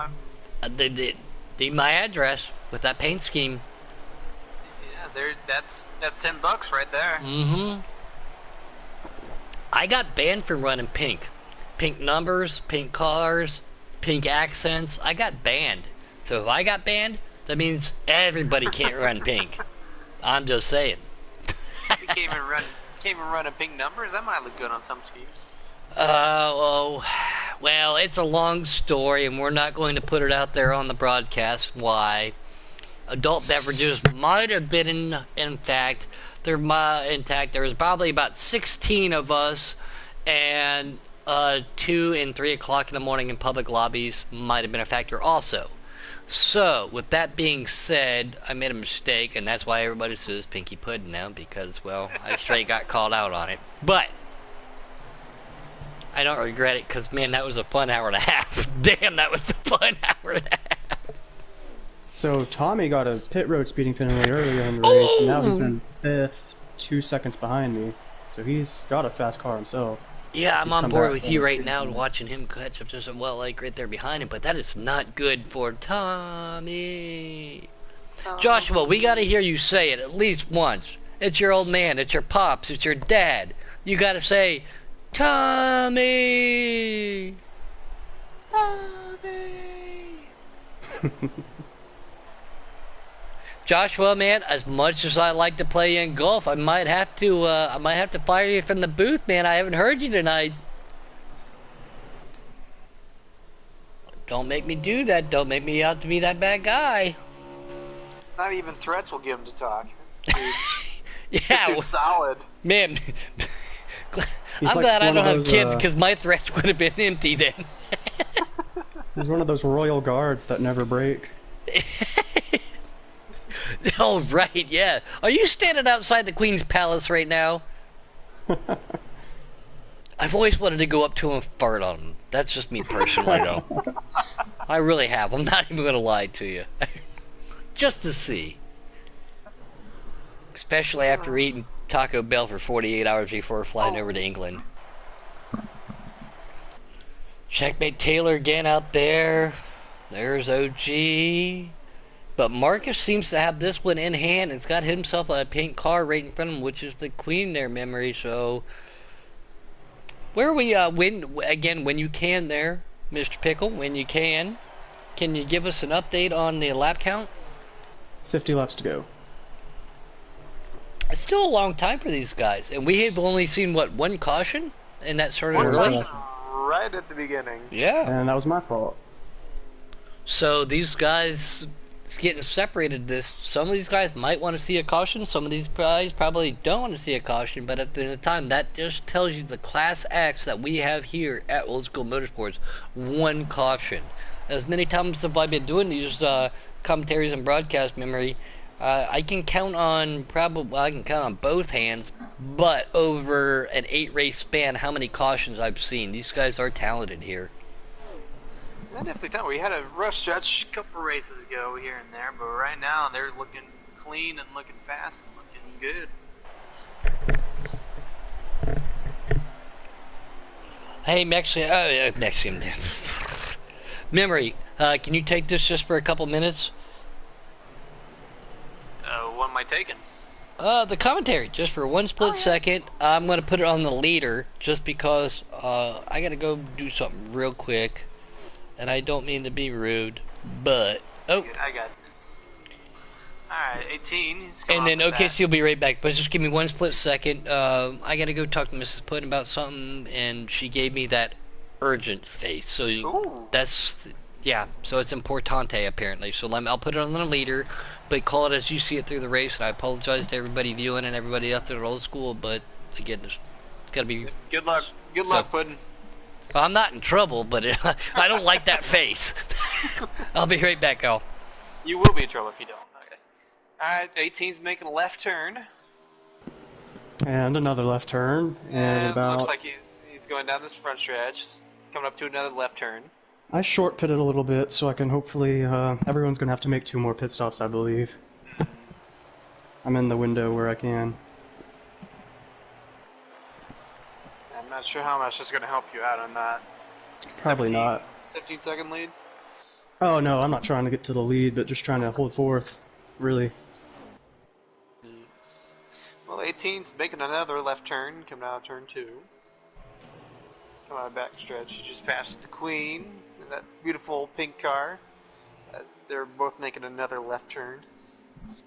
need my address with that paint scheme. Yeah, that's $10 right there. Mm-hmm. I got banned from running pink numbers, pink cars, pink accents. I got banned. So if I got banned, that means everybody can't run pink. I'm just saying. You can't even run a pink numbers. That might look good on some schemes. Well, it's a long story, and we're not going to put it out there on the broadcast. Why? Adult beverages might have been intact. There was probably about 16 of us, and 2 and 3 o'clock in the morning in public lobbies might have been a factor also. So, with that being said, I made a mistake, and that's why everybody says Pinky Pudding now, because, well, I straight got called out on it. But I don't regret it, because, man, that was a fun hour and a half. Damn, that was a fun hour and a half. So Tommy got a pit road speeding penalty earlier in the race, and now he's in 5th, 2 seconds behind me. So he's got a fast car himself. Yeah, I'm on board with you right now, watching him catch up just right there behind him, but that is not good for Tommy. Joshua, we gotta hear you say it at least once. It's your old man, it's your pops, it's your dad. You gotta say, Tommy! Tommy! Joshua, man, as much as I like to play in golf, I might have to fire you from the booth, man. I haven't heard you tonight. Don't make me do that. Don't make me out to be that bad guy. Not even threats will get him to talk. Yeah, dude's solid. Man, I'm glad I don't have kids, because my threats would have been empty then. He's one of those royal guards that never break. Oh, right, yeah. Are you standing outside the Queen's Palace right now? I've always wanted to go up to him and fart on him. That's just me personally, though. I really have. I'm not even going to lie to you. Just to see. Especially after eating Taco Bell for 48 hours before flying over to England. Checkmate Taylor again out there. There's OG. But Marcus seems to have this one in hand. It's got himself a pink car right in front of him, which is the Queen there, memory. So, where are we, when you can there, Mr. Pickle, when you can you give us an update on the lap count? 50 laps to go. It's still a long time for these guys. And we have only seen, what, one caution? And that started early? Right at the beginning. Yeah. And that was my fault. So these guys getting separated some of these guys might want to see a caution, some of these guys probably don't want to see a caution, but at the time that just tells you the class acts that we have here at Old School Motorsports, one caution. As many times as I've been doing these commentaries and broadcast memory, I can count on both hands, but over an 8-race span how many cautions I've seen. These guys are talented here. I definitely don't. We had a rough stretch a couple races ago here and there, but right now they're looking clean and looking fast and looking good. Hey, Mexican. Memory, can you take this just for a couple minutes? What am I taking? The commentary, just for one split second. I'm going to put it on the leader, just because I got to go do something real quick. And I don't mean to be rude, but... Oh! I got this. Alright, 18. And then OKC will be right back, but just give me one split second. I gotta go talk to Mrs. Puddin about something, and she gave me that urgent face. So Ooh. that's, yeah. So it's importante apparently. So I'll put it on the leader, but call it as you see it through the race. And I apologize to everybody viewing and everybody out there at old school, but again, it's gotta be. Good luck. Good So, luck, Puddin'. well, I'm not in trouble, but I don't like that face. I'll be right back, Al. You will be in trouble if you don't. Okay. Alright, 18's making a left turn. And another left turn, and about... Looks like he's going down this front stretch. Coming up to another left turn. I short pitted a little bit, so I can hopefully... everyone's going to have to make 2 more pit stops, I believe. I'm in the window where I can. I'm not sure how much is going to help you out on that. Probably not. 17-second lead? Oh no, I'm not trying to get to the lead, but just trying to hold fourth. Really. Well, 18's making another left turn, coming out of turn 2. Coming out of back stretch, he just passed the Queen, in that beautiful pink car. They're both making another left turn. Coming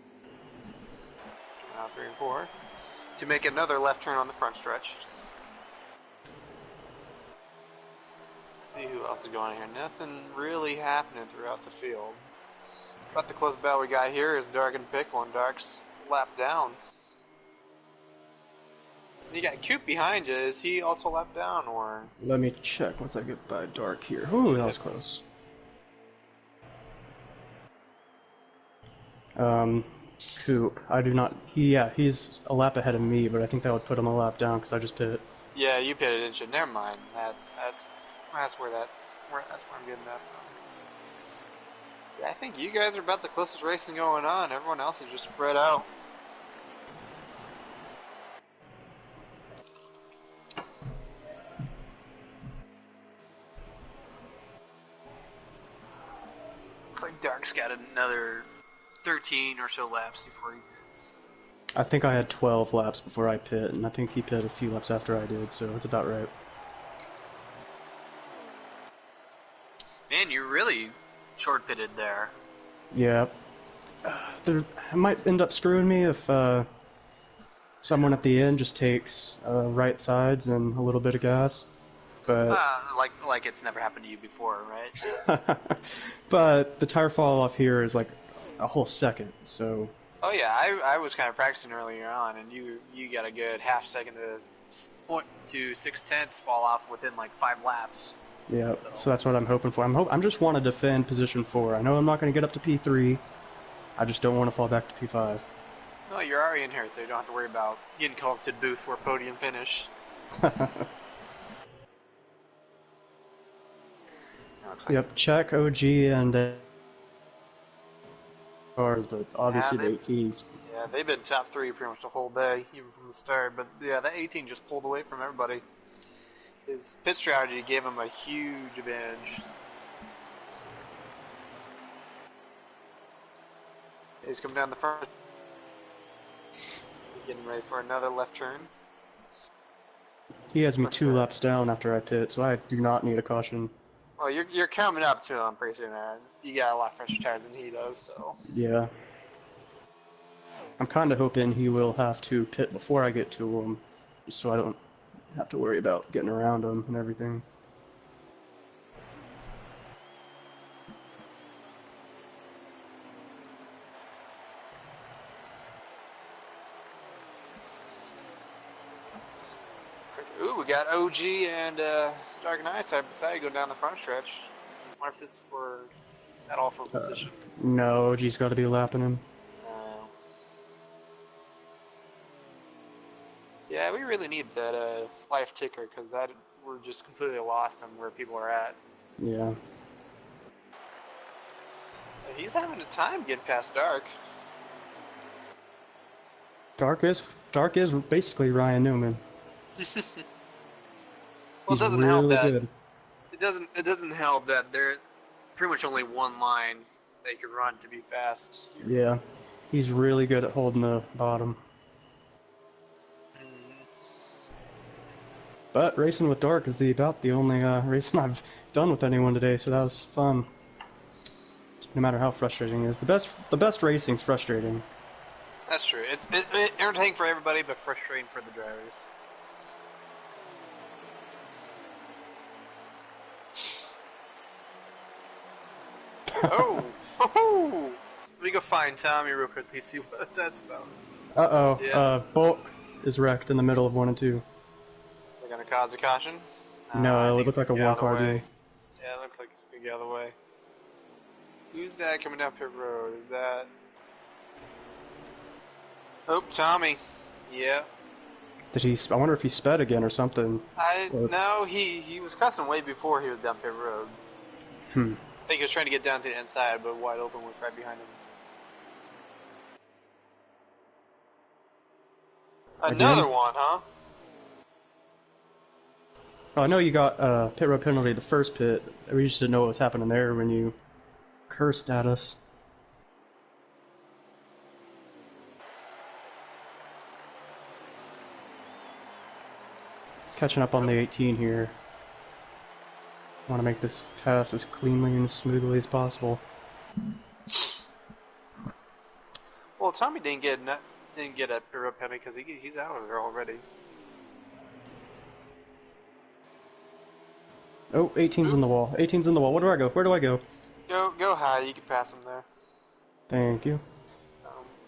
out 3 and 4. To make another left turn on the front stretch. Let's see who else is going here. Nothing really happening throughout the field. About the close battle we got here is Dark and Pickle, and Dark's lap down. You got Coop behind you. Is he also lap down, or? Let me check once I get by Dark here. Ooh, that was close. Coop. I do not... he's a lap ahead of me, but I think that would put him a lap down because I just pit. Yeah, you pitted, didn't you? Never mind. That's where I'm getting that from. Yeah, I think you guys are about the closest racing going on. Everyone else is just spread out. Looks like Dark's got another 13 or so laps before he pits. I think I had 12 laps before I pit, and I think he pit a few laps after I did, so it's about right. Man, you really short pitted there. Yeah. It might end up screwing me if someone at the end just takes right sides and a little bit of gas. But like it's never happened to you before, right? but the tire fall off here is like a whole second, so... Oh yeah, I was kind of practicing earlier on, and you got a good half second to 0.6 fall off within like 5 laps. Yeah, so that's what I'm hoping for. I'm just want to defend position 4. I know I'm not going to get up to P3. I just don't want to fall back to P5. No, you're already in here, so you don't have to worry about getting called up to the booth for a podium finish. Yep, check OG and cars, but obviously the 18s. Yeah, they've been top 3 pretty much the whole day, even from the start. But yeah, that 18 just pulled away from everybody. His pit strategy gave him a huge advantage. He's coming down the front. Getting ready for another left turn. He has me 2 laps down after I pit, so I do not need a caution. Well, you're coming up to him pretty soon, man. You got a lot fresher tires than he does, so. Yeah. I'm kind of hoping he will have to pit before I get to him, just so I don't have to worry about getting around him and everything. Ooh, we got OG and Dark Knight side by side going down the front stretch. I wonder if this is for at all for position. No, OG's got to be lapping him. Yeah, we really need that life ticker because we're just completely lost on where people are at. Yeah. He's having a time getting past Dark. Dark is basically Ryan Newman. Well, it doesn't help really that good. it doesn't help that there's pretty much only one line that you can run to be fast. Yeah, he's really good at holding the bottom. But racing with Dark is about the only racing I've done with anyone today, so that was fun. No matter how frustrating it is, the best racing's frustrating. That's true. It's entertaining for everybody, but frustrating for the drivers. Oh, oh, let me go find Tommy real quickly, see what that's about. Uh-oh. Yeah. Bulk is wrecked in the middle of 1 and 2. They're gonna cause a caution? I No, it think looked it's like a gonna get out of the one-car way. deal. Yeah, it looks like it's gonna get out of the way. Who's that coming down pit road? Is that... Oh, Tommy. Yeah. Did he? I wonder if he sped again or something. No, he was cussing way before he was down pit road. Hmm. I think he was trying to get down to the inside, but wide open was right behind him. Another Again? one, huh? Oh, I know you got pit road penalty the first pit. We just didn't know what was happening there when you cursed at us. Catching up on the 18 here. Want to make this pass as cleanly and smoothly as possible. Well, Tommy didn't get a pit road penalty because he's out of there already. Oh, 18's in the wall. 18's in the wall. Where do I go? Where do I go? Go high. You can pass him there. Thank you.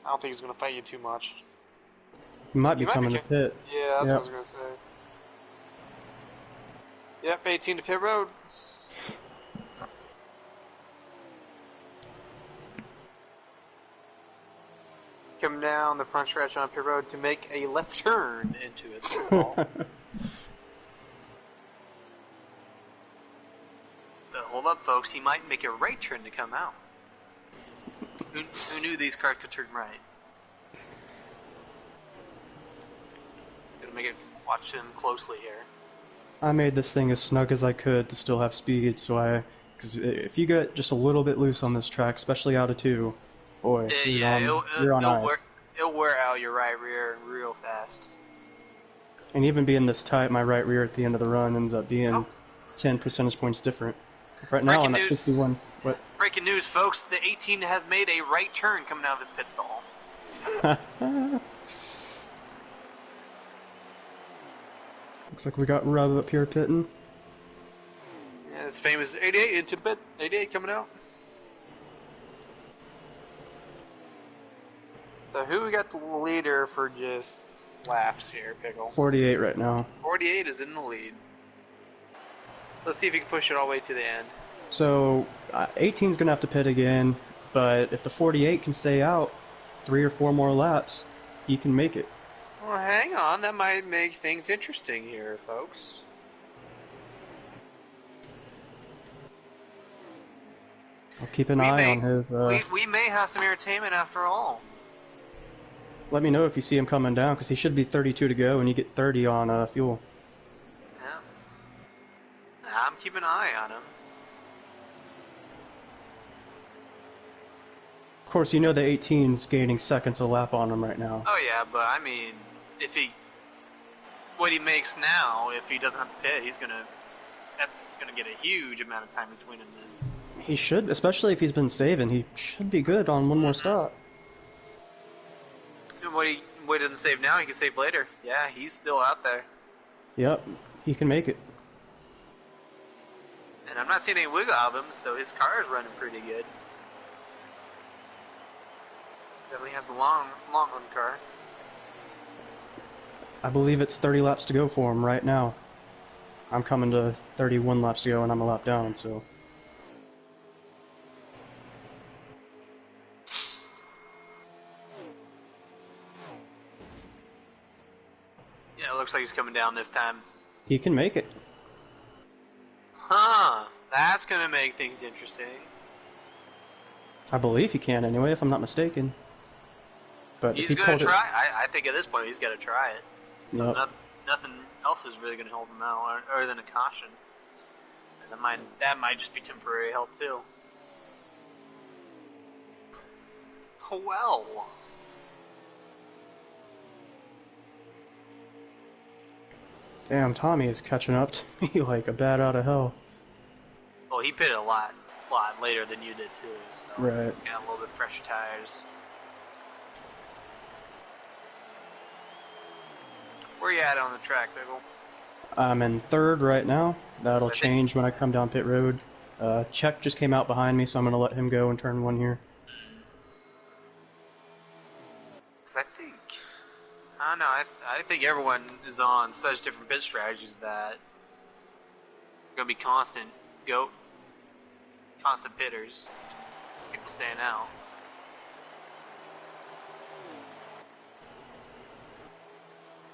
I don't think he's gonna fight you too much. He might be coming to pit. Yeah, that's Yep. what I was gonna say. Yep, 18 to pit road. Come down the front stretch on pit road to make a left turn into his stall. But hold up, folks. He might make a right turn to come out. Who knew these cars could turn right? Gonna watch him closely here. I made this thing as snug as I could to still have speed, because if you get just a little bit loose on this track, especially out of 2, boy, you're on ice. It'll wear out your right rear real fast. And even being this tight, my right rear at the end of the run ends up being 10 percentage points different. Right now I'm at 61. What? Breaking news, folks. The 18 has made a right turn coming out of his pit stall. Looks like we got Rub up here pitting. Yeah, his famous 88 into the pit. 88 coming out. So who we got the leader for just laps here, Pickle? 48 right now. 48 is in the lead. Let's see if he can push it all the way to the end. So 18's gonna have to pit again, but if the 48 can stay out 3 or 4 more laps, he can make it. Well, hang on. That might make things interesting here, folks. I'll keep an eye on his... We may have some entertainment after all. Let me know if you see him coming down, because he should be 32 to go, and you get 30 on fuel. Yeah. I'm keeping an eye on him. Of course, you know the 18's gaining seconds a lap on him right now. Oh yeah, but I mean, what he makes now, if he doesn't have to pit, that's just gonna get a huge amount of time between him then. He should, especially if he's been saving, he should be good on one more stop. And what he doesn't save now, he can save later. Yeah, he's still out there. Yep, he can make it. And I'm not seeing any wiggle out of him, so his car is running pretty good. Definitely has the long run car. I believe it's 30 laps to go for him right now. I'm coming to 31 laps to go, and I'm a lap down, so... Yeah, it looks like he's coming down this time. He can make it. Huh. That's gonna make things interesting. I believe he can anyway, if I'm not mistaken. But He's if he gonna pulled it... try. I think at this point he's gotta try it. Yep. Nothing else is really gonna help him out, other than a caution. And that might just be temporary help too. Well. Damn, Tommy is catching up to me like a bat out of hell. Well, he pitted a lot later than you did too, so Right. he's got a little bit fresher tires. Where you at on the track, Pickle? I'm in 3rd right now. That'll change when I come down pit road. Czech just came out behind me, so I'm going to let him go and turn one here. 'Cause I don't know, I think everyone is on such different pit strategies that going to be constant pitters. People staying out.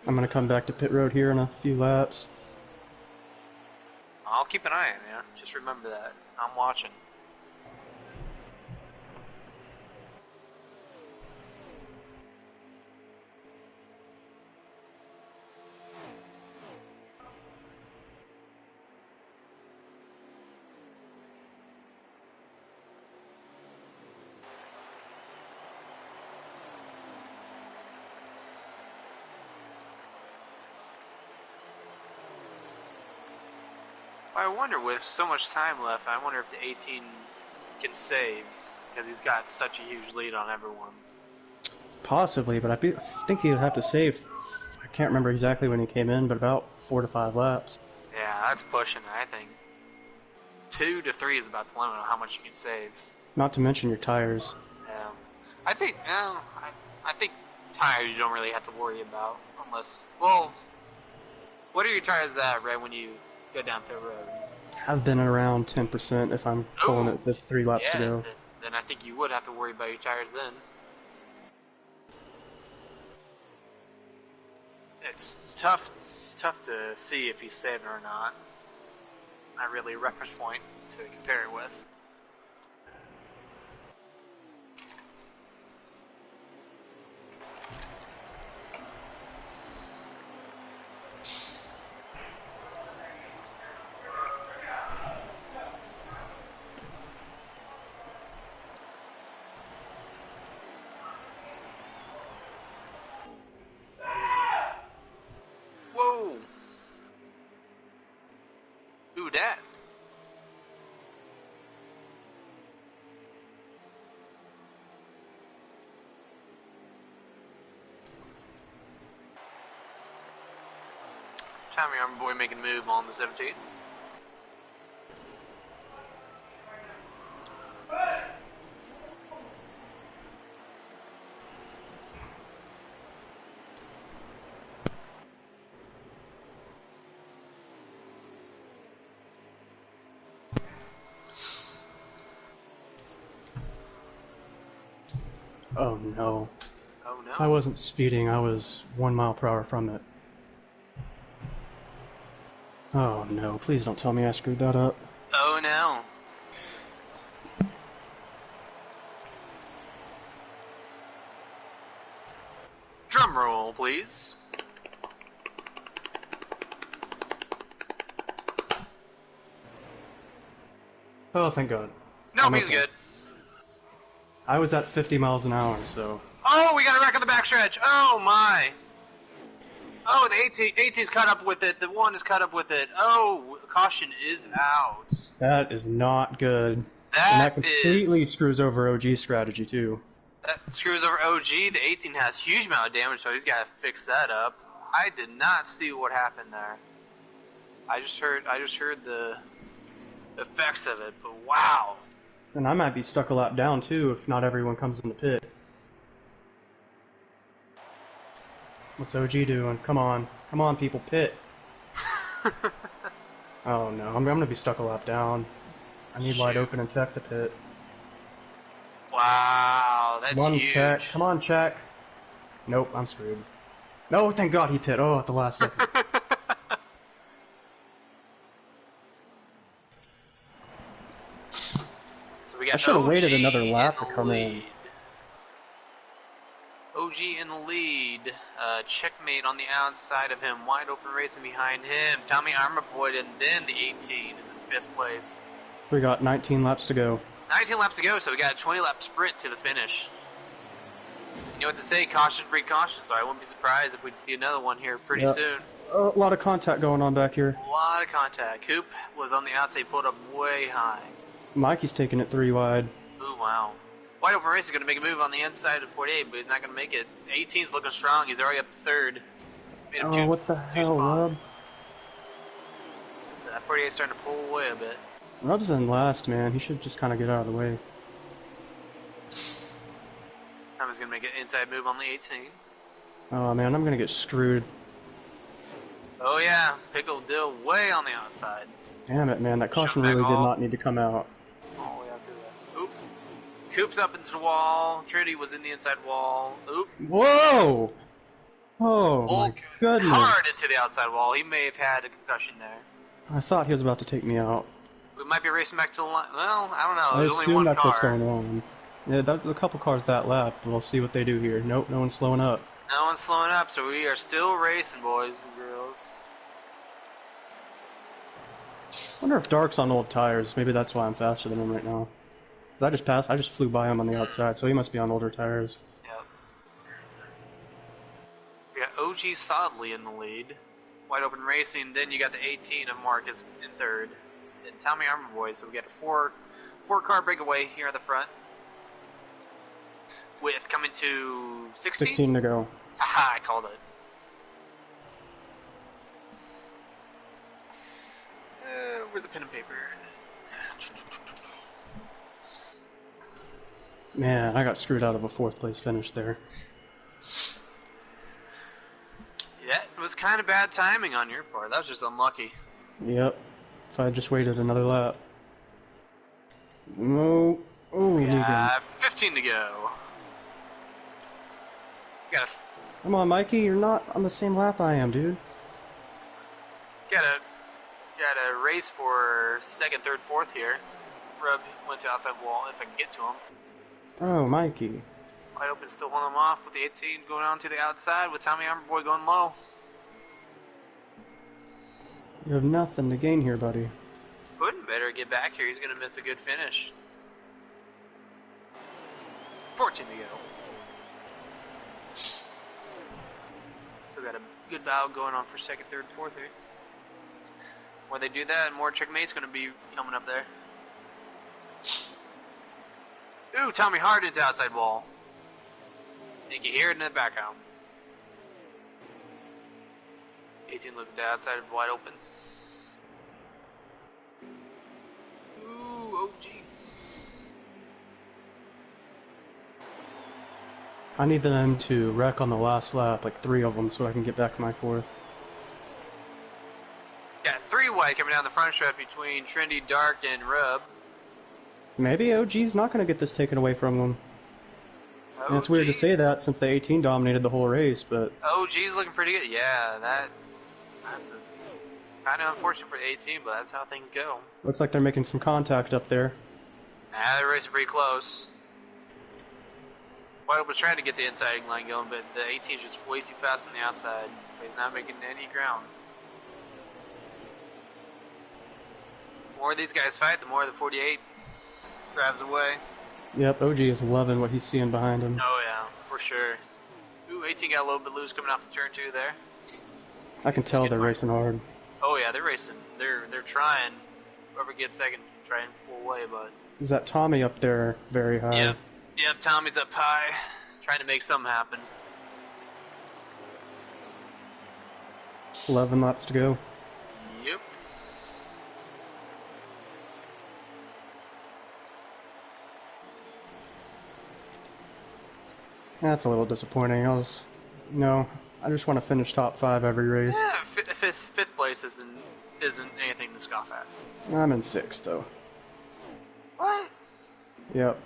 I'm going to come back to pit road here in a few laps. I'll keep an eye on you. Just remember that. I'm watching. I wonder, with so much time left, I wonder if the 18 can save, because he's got such a huge lead on everyone. Possibly, but I think he would have to save, I can't remember exactly when he came in, but about 4 to 5 laps. Yeah, that's pushing it, I think. 2 to 3 is about the limit on how much you can save. Not to mention your tires. Yeah. I think tires you don't really have to worry about, unless, well, what are your tires at right when you go down pit road? I've been at around 10% if I'm pulling it to 3 laps to go. Then I think you would have to worry about your tires then. It's tough to see if he's saving or not. Not really a reference point to compare it with. Whoa! Who that? Tommy, our boy making a move on the 17th. Oh no. Oh no. If I wasn't speeding, I was 1 mile per hour from it. Oh no, please don't tell me I screwed that up. Oh no. Drum roll, please. Oh, thank God. No, I'm he's okay. good. I was at 50 miles an hour, so... Oh, we got a wreck on the backstretch. Oh my. Oh, the 18's caught up with it. The 1 is caught up with it. Oh, caution is out. That is not good. And that completely is... screws over OG's strategy, too. That screws over OG. The 18 has huge amount of damage, so he's got to fix that up. I did not see what happened there. I just heard the effects of it, but wow. And I might be stuck a lap down, too, if not everyone comes in the pit. What's OG doing? Come on. Come on, people, pit. Oh, no. I'm going to be stuck a lap down. I need wide open and check to pit. Wow, that's Come on, huge. check. Come on, check. Nope, I'm screwed. No, thank God he pit. Oh, at the last second. So we got I should have waited another OG lap in to the come in. lead. OG in the lead. Checkmate on the outside of him. Wide open racing behind him. Tommy Armorboyd, and then the 18 is in 5th place. We got 19 laps to go. 19 laps to go, so we got a 20-lap sprint to the finish. You know what to say, caution breed caution, so I wouldn't be surprised if we'd see another one here pretty soon. A lot of contact going on back here. A lot of contact. Coop was on the outside, pulled up way high. Mikey's taking it 3 wide. Ooh, wow. Wide open race is going to make a move on the inside of 48, but he's not going to make it. 18's looking strong. He's already up to 3rd. Made him two what the hell, spots. Rob? That 48's starting to pull away a bit. Rub's in last, man. He should just kind of get out of the way. Tommy's gonna make an inside move on the 18. Oh man, I'm gonna get screwed. Oh yeah, Pickle Dill way on the outside. Damn it, man. That caution back really did off. not need to come out. All the way out to that. Oop. Coop's up into the wall. Trinity was in the inside wall. Oop. Whoa! Oh my Volk goodness. hard into the outside wall. He may have had a concussion there. I thought he was about to take me out. We might be racing back to the line. Well, I don't know. I There's only assume one that's car. what's going on. Yeah, there's a couple cars that lap. We'll see what they do here. Nope, no one's slowing up. No one's slowing up, so we are still racing, boys and girls. I wonder if Dark's on old tires. Maybe that's why I'm faster than him right now. 'Cause I just flew by him on the outside, so he must be on older tires. Yep. We got OG solidly in the lead. Wide Open Racing, then you got the 18 of Marcus in third. And Tommy Armor Boy, so we got a four car breakaway here at the front. With coming to 16? 16 to go. Haha, I called it. Where's the pen and paper? Man, I got screwed out of a 4th place finish there. That was kind of bad timing on your part. That was just unlucky. Yep. If I had just waited another lap. No. Oh, Negan. 15 to go. Got a Come on, Mikey. You're not on the same lap I am, dude. got a race for second, third, fourth here. Rub went to outside wall if I can get to him. Oh, Mikey. Wide Open still holding him off with the 18 going on to the outside with Tommy Armor Boy going low. You have nothing to gain here, buddy. Puddin better get back here. He's going to miss a good finish. 14 to go. Still got a good battle going on for second, third, fourth here. When they do that, more checkmate's going to be coming up there. Ooh, Tommy hard into outside wall. You can hear it in the background. 18 looking to outside, wide open. Ooh, OG. I need them to wreck on the last lap, like 3 of them, so I can get back to my 4th. Yeah, 3 wide coming down the front stretch between Trendy, Dark, and Rub. Maybe OG's not going to get this taken away from him. And it's weird to say that since the 18 dominated the whole race, but... OG's looking pretty good. Yeah, that's kind of unfortunate for the 18, but that's how things go. Looks like they're making some contact up there. They're racing pretty close. White was trying to get the inside line going, but the 18's just way too fast on the outside. He's not making any ground. The more these guys fight, the more the 48 drives away. Yep, OG is loving what he's seeing behind him. Oh yeah, for sure. Ooh, 18 got a little bit loose coming off the turn 2 there. I can tell they're racing hard. Oh yeah, they're racing. They're trying. Whoever gets second, try and pull away, but... Is that Tommy up there very high? Yep, Tommy's up high, trying to make something happen. 11 laps to go. Yep. That's a little disappointing. I just want to finish top 5 every race. Yeah, fifth place isn't anything to scoff at. I'm in 6th, though. What? Yep.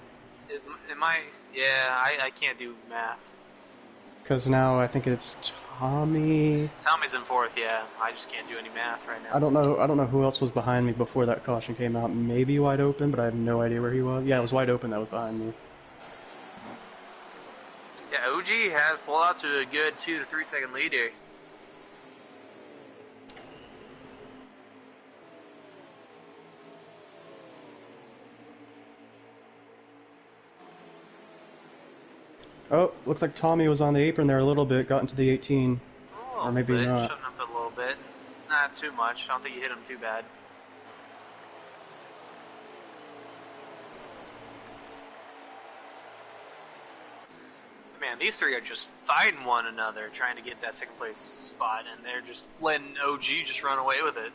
Yeah, I can't do math. Because now I think it's Tommy. Tommy's in 4th, yeah. I just can't do any math right now. I don't know who else was behind me before that caution came out. Maybe Wide Open, but I have no idea where he was. Yeah, it was Wide Open that was behind me. Yeah, OG has pulled out to a good 2 to 3 second lead here. Oh, looks like Tommy was on the apron there a little bit, got into the 18. Or maybe not. Shutting up a little bit. Not too much. I don't think you hit him too bad. Man, these 3 are just fighting one another, trying to get that second place spot, and they're just letting OG just run away with it.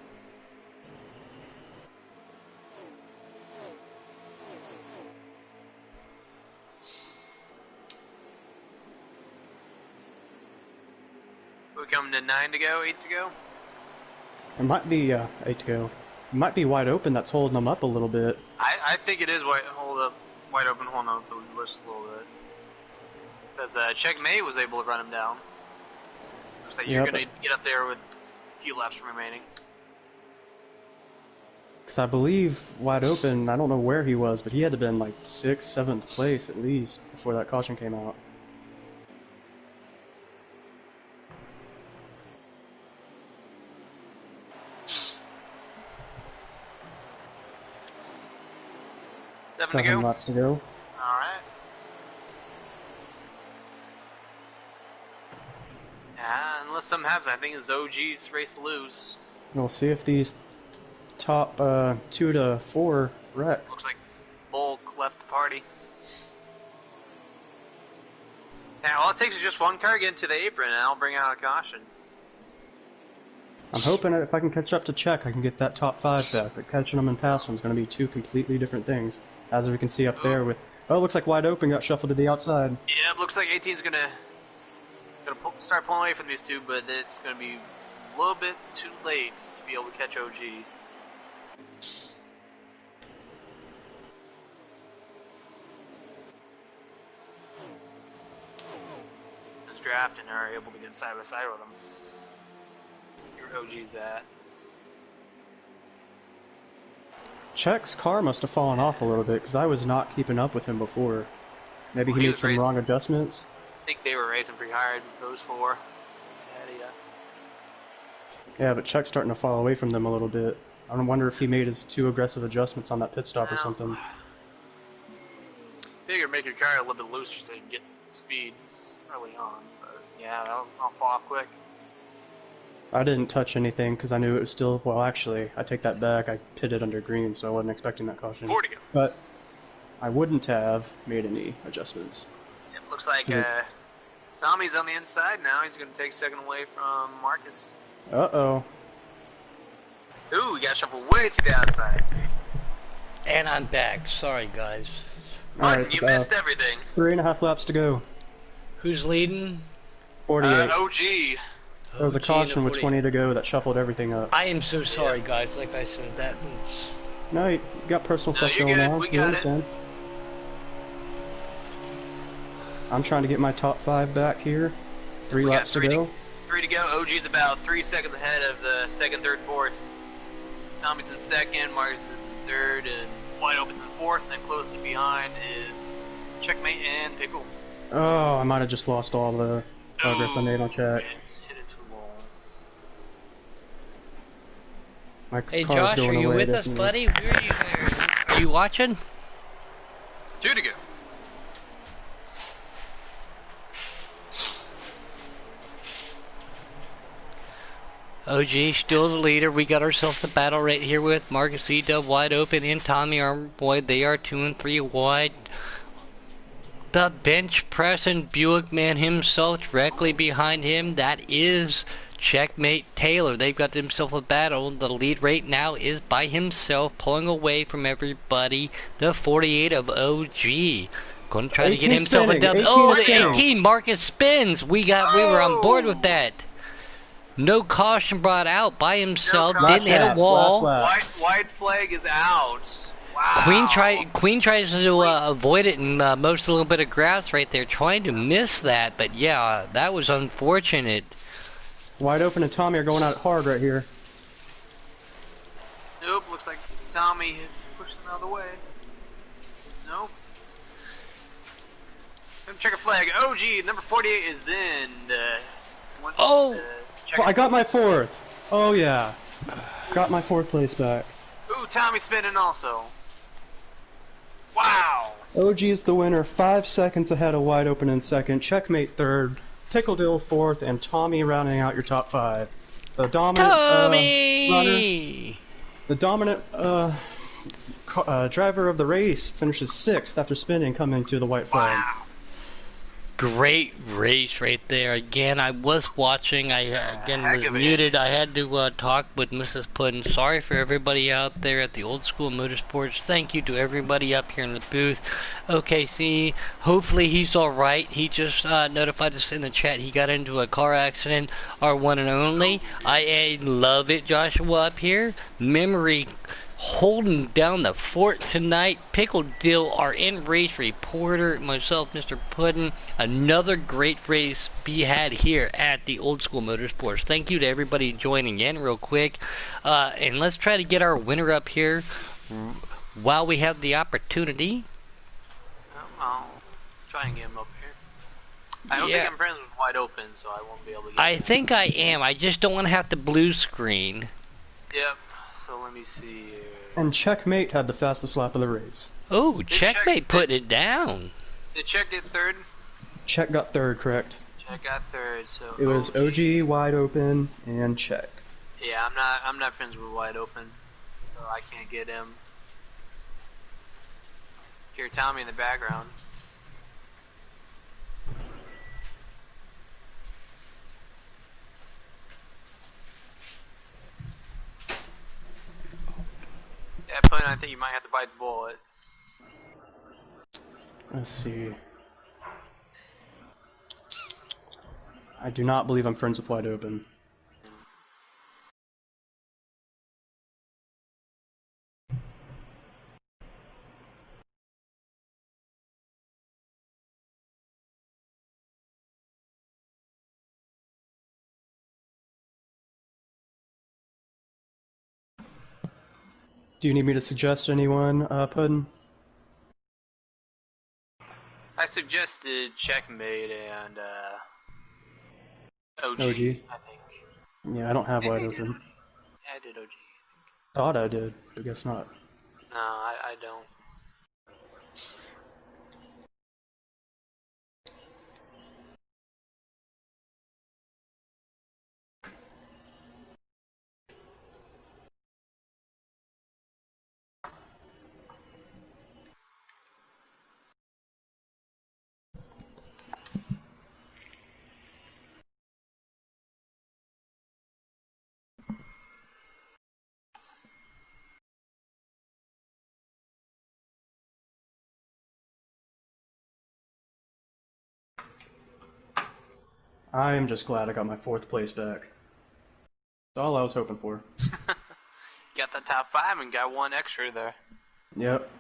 coming to 9 to go, 8 to go. It might be 8 to go. It might be wide open that's holding them up a little bit. I think it is wide open, holding up the list a little bit. Because Checkmate was able to run him down. Looks like you're going to get up there with a few laps remaining. Because I believe wide open, I don't know where he was, but he had to have been like 6th, 7th place at least before that caution came out. Seven laps to go. Alright. Yeah, unless something happens, I think it's OG's race to lose. We'll see if these top 2 to 4 wreck. Looks like Bulk left the party. Now, all it takes is just one car get into the apron, and I'll bring out a caution. I'm hoping that if I can catch up to Czech, I can get that top 5 back, but catching them and passing them is going to be 2 completely different things. As we can see up there with... Oh, it looks like wide open got shuffled to the outside. Yeah, it looks like 18's gonna start pulling away from these two, but it's gonna be a little bit too late to be able to catch OG. Just drafting are able to get side by side with them. Where OG's at. Czech's car must have fallen off a little bit, because I was not keeping up with him before. Maybe he made some wrong adjustments. I think they were racing pretty hard with those 4. Yeah, but Czech's starting to fall away from them a little bit. I wonder if he made his too aggressive adjustments on that pit stop or something. Figure make your car a little bit looser so you can get speed early on. But yeah, I'll fall off quick. I didn't touch anything because I knew it was still... Well, actually, I take that back. I pitted under green, so I wasn't expecting that caution. 4 to go. But I wouldn't have made any adjustments. It looks like Tommy's on the inside now. He's going to take second away from Marcus. Uh-oh. Ooh, he got shuffled way to the outside. And I'm back. Sorry, guys. Martin, Alright, you missed everything. 3.5 laps to go. Who's leading? 48. OG. There was a caution with 20 to go that shuffled everything up. I am so sorry, guys. Like I said, that was... No, you got personal stuff you're going good. on. We got it. I'm trying to get my top 5 back here. 3 laps to go. 3 to go. OG's about 3 seconds ahead of the second, third, fourth. Tommy's in second, Marcus is in third, and Wide Open's in fourth, and then closely behind is Checkmate and Pickle. Oh, I might have just lost all the progress I made on Czech. Hit it too long. My Hey, car's Josh, are going you away, with us, definitely. buddy? Where are you? Are you watching? 2 to go. OG still the leader. We got ourselves a battle right here with Marcus E-Dub Wide Open and Tommy Armboy. They are 2 and 3 wide. The bench pressing Buick man himself directly behind him. That is Checkmate Taylor. They've got themselves a battle. The lead right now is by himself, pulling away from everybody. The 48 of OG. Going to try to get himself a dub. Oh, the 18. Marcus spins. We were on board with that. No caution brought out by himself. Didn't hit a wall. White flag is out. Wow. Queen tries to avoid it and most a little bit of grass right there, trying to miss that. But yeah, that was unfortunate. Wide Open and Tommy are going out hard right here. Nope, looks like Tommy pushed him out of the way. Nope. Check a flag. OG, number 48 is in. I got my 4th. Oh yeah. Got my 4th place back. Ooh, Tommy spinning also. Wow. OG is the winner, 5 seconds ahead of Wide Open in second, Checkmate third, Tickledale fourth, and Tommy rounding out your top 5. The dominant runner, the dominant driver of the race finishes 6th after spinning, coming to the white flag. Wow. Great race right there. Again, I was watching. I again heck was of a muted. I had to talk with Mrs. Puddin. Sorry for everybody out there at the Old School Motorsports. Thank you to everybody up here in the booth. OKC, hopefully he's all right. He just notified us in the chat he got into a car accident. Our one and only. I love it, Joshua up here. Memory holding down the fort tonight. Pickle Dill, our in-race reporter, myself, Mr. Puddin. Another great race be had here at the Old School Motorsports. Thank you to everybody joining in real quick. And let's try to get our winner up here while we have the opportunity. I'll try and get him up here. I don't think I'm friends with Wide Open, so I won't be able to get I him. think I am. I just don't want to have to blue screen. Yep. So let me see here. And Checkmate had the fastest lap of the race. Oh, Checkmate put it down. Did Check get third? Check got third, correct. Check got third, so It was OG, Wide Open, and Check. Yeah, I'm not friends with Wide Open, so I can't get him. Hear Tommy in the background. Yeah, Puddin, I think you might have to bite the bullet. Let's see. I do not believe I'm friends with Wide Open. Do you need me to suggest anyone, Puddin? I suggested Checkmate and OG, OG. I think. Yeah, I don't have Wide Open. Yeah, I did OG. Thought I did, but guess not. No, I don't. I am just glad I got my 4th place back. That's all I was hoping for. Got the top 5 and got one extra there. Yep.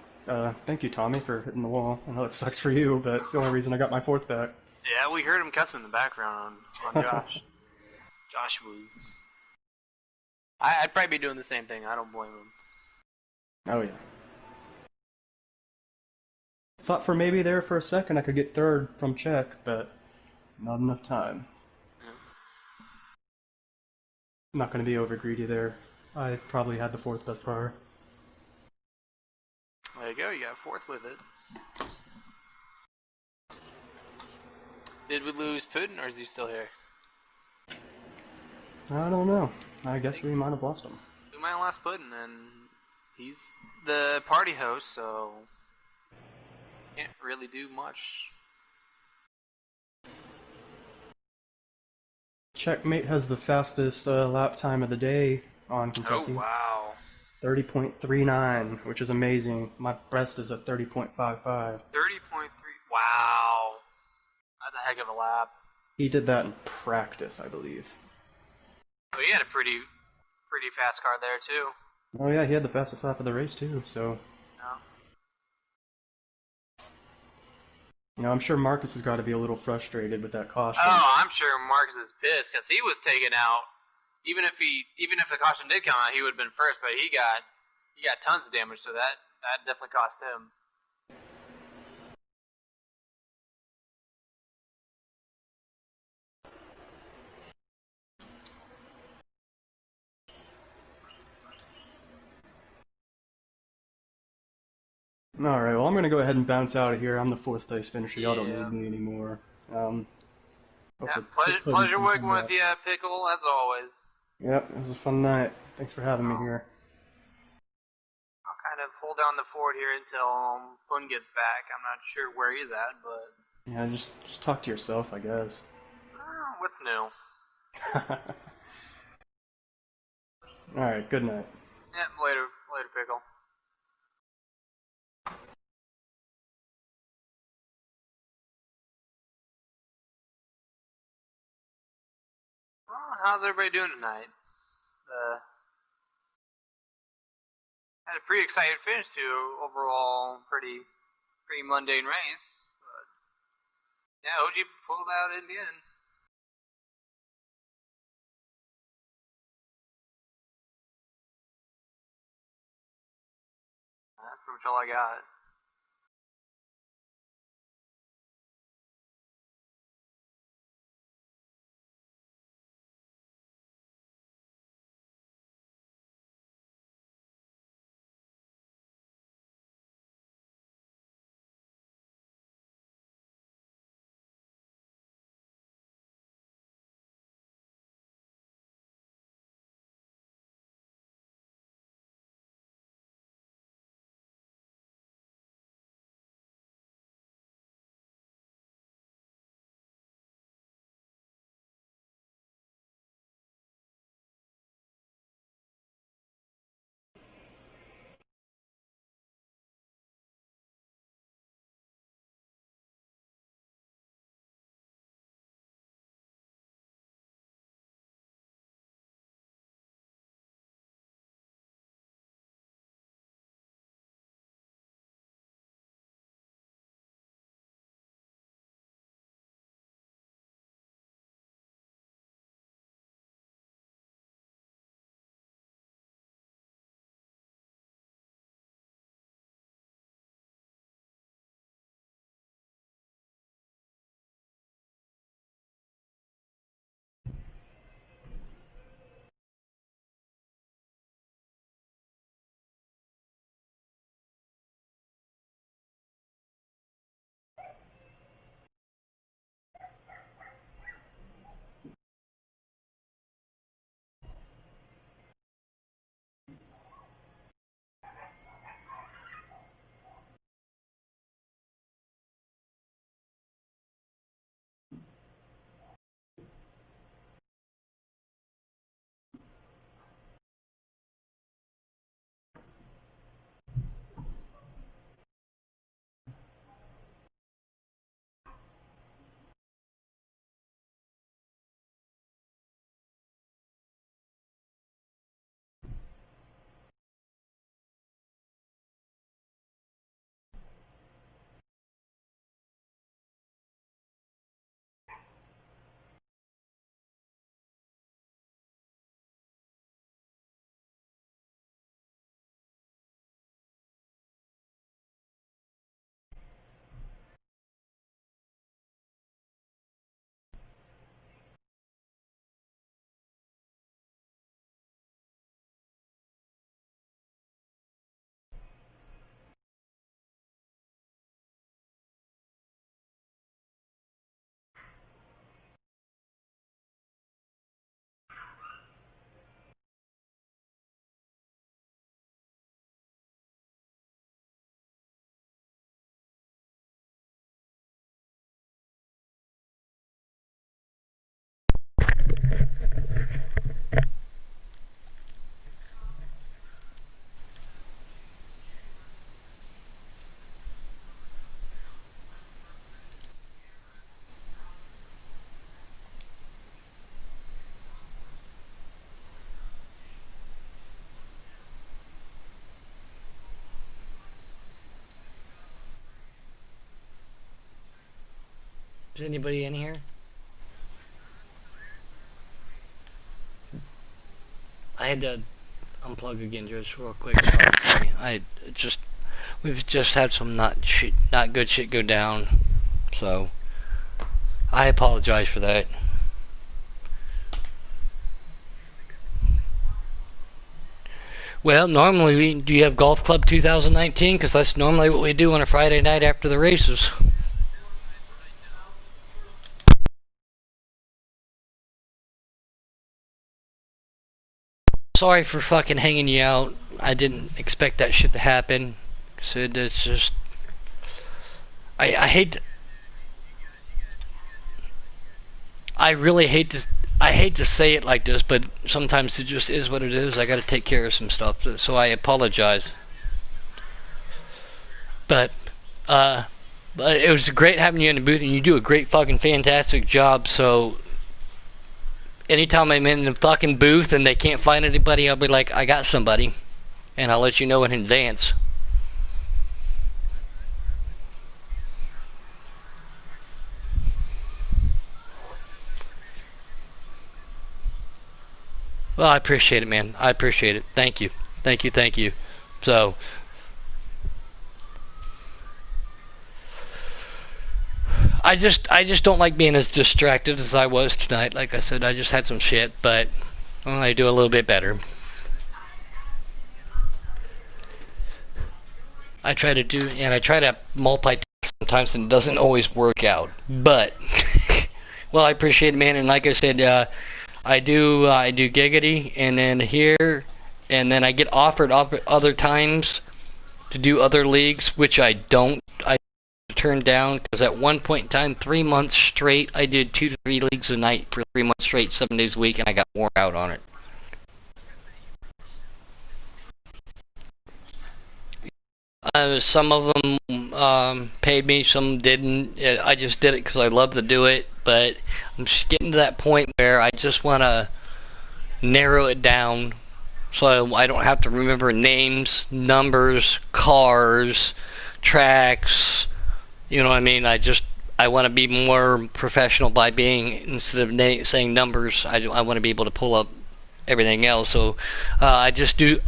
Thank you, Tommy, for hitting the wall. I know it sucks for you, but it's the only reason I got my 4th back. Yeah, we heard him cussing in the background on Josh. Josh was... I'd probably be doing the same thing. I don't blame him. Oh, yeah. Thought for maybe there for a second I could get 3rd from Check, but not enough time. Yeah. I'm not going to be over greedy there. I probably had the 4th best car. There you go. You got 4th with it. Did we lose Puddin, or is he still here? I don't know. I guess we might have lost him. We might have lost Puddin, and he's the party host, so can't really do much. Checkmate has the fastest lap time of the day on Kentucky. Oh, wow. 30.39, which is amazing. My best is at 30.55. 30.3. Wow. That's a heck of a lap. He did that in practice, I believe. Oh, he had a pretty fast car there, too. Oh yeah, he had the fastest lap of the race too, so... Yeah. You know, I'm sure Marcus has got to be a little frustrated with that caution. Oh, I'm sure Marcus is pissed, because he was taken out. Even if the caution did come out, he would have been first, but he got tons of damage, so that definitely cost him. Alright, well I'm going to go ahead and bounce out of here. I'm the 4th place finisher. Y'all don't Yeah. need me anymore. Yeah, pleasure working with you, Pickle, as always. Yep, it was a fun night. Thanks for having me here. I'll kind of hold down the fort here until Puddin gets back. I'm not sure where he's at, but Yeah, just talk to yourself, I guess. What's new? Alright, good night. Yeah, later, later, pickle. Well, how's everybody doing tonight? Had a pretty exciting finish to overall pretty mundane race. But yeah, OG pulled out in the end. That's pretty much all I got. Is anybody in here? I had to unplug again just real quick. Sorry. I just we've just had some not good shit go down, so I apologize for that. Well, normally do you have Golf Club 2019? Because that's normally what we do on a Friday night after the races. Sorry for fucking hanging you out. I didn't expect that shit to happen. It's just I hate. I really hate to. I hate to say it like this, but sometimes it just is what it is. I got to take care of some stuff, so I apologize. But, but it was great having you in the booth, and you do a great fucking fantastic job. So, anytime I'm in the fucking booth and they can't find anybody, I'll be like, I got somebody, and I'll let you know in advance. Well, I appreciate it, man. I appreciate it. Thank you. Thank you, thank you. So, I just don't like being as distracted as I was tonight. Like I said, I just had some shit, but I do a little bit better. I try to do, and I try to multitask sometimes, and it doesn't always work out. But, well, I appreciate it, man. And like I said, I do giggity, and then here, and then I get offered other times to do other leagues, which I don't. I turn down because at one point in time, 3 months straight, I did 2 to 3 leagues a night for 3 months straight, 7 days a week, and I got worn out on it. Some of them paid me, some didn't. I just did it because I love to do it, but I'm just getting to that point where I just want to narrow it down so I don't have to remember names, numbers, cars, tracks. You know what I mean? I want to be more professional by being, instead of saying numbers, I want to be able to pull up everything else. So I just do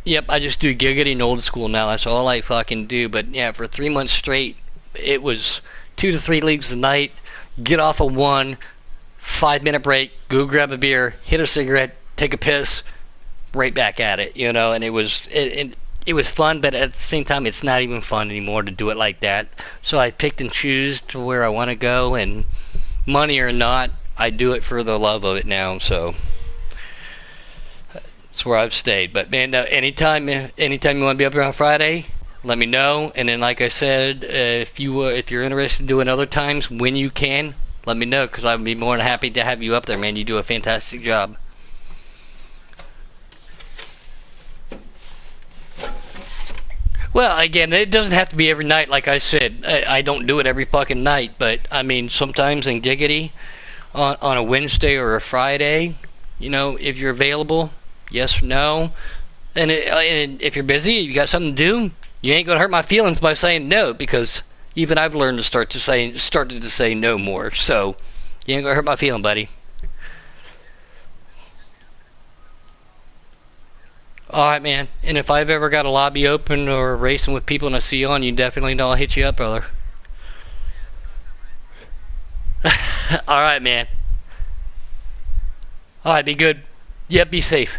giggity and old school now. That's all I fucking do. But yeah, for 3 months straight, it was 2 to 3 leagues a night. Get off of one, 5-minute break, go grab a beer, hit a cigarette, take a piss, right back at it. You know, and it was fun, but at the same time, it's not even fun anymore to do it like that. So I picked and choose to where I want to go, and money or not, I do it for the love of it now. So that's where I've stayed. But man, anytime you want to be up here on Friday, let me know. And then, like I said, if you're interested in doing other times when you can, let me know, because I'd be more than happy to have you up there, man. You do a fantastic job. Well, again, it doesn't have to be every night. Like I said, I don't do it every fucking night. But I mean, sometimes in giggity, on a Wednesday or a Friday, you know, if you're available. Yes or no? And if you're busy, you got something to do, you ain't gonna hurt my feelings by saying no, because even I've learned to started to say no more. So you ain't gonna hurt my feeling, buddy. All right, man. And if I've ever got a lobby open or racing with people and I see you on, you definitely know I'll hit you up, brother. All right, man. All right, be good. Yep, be safe.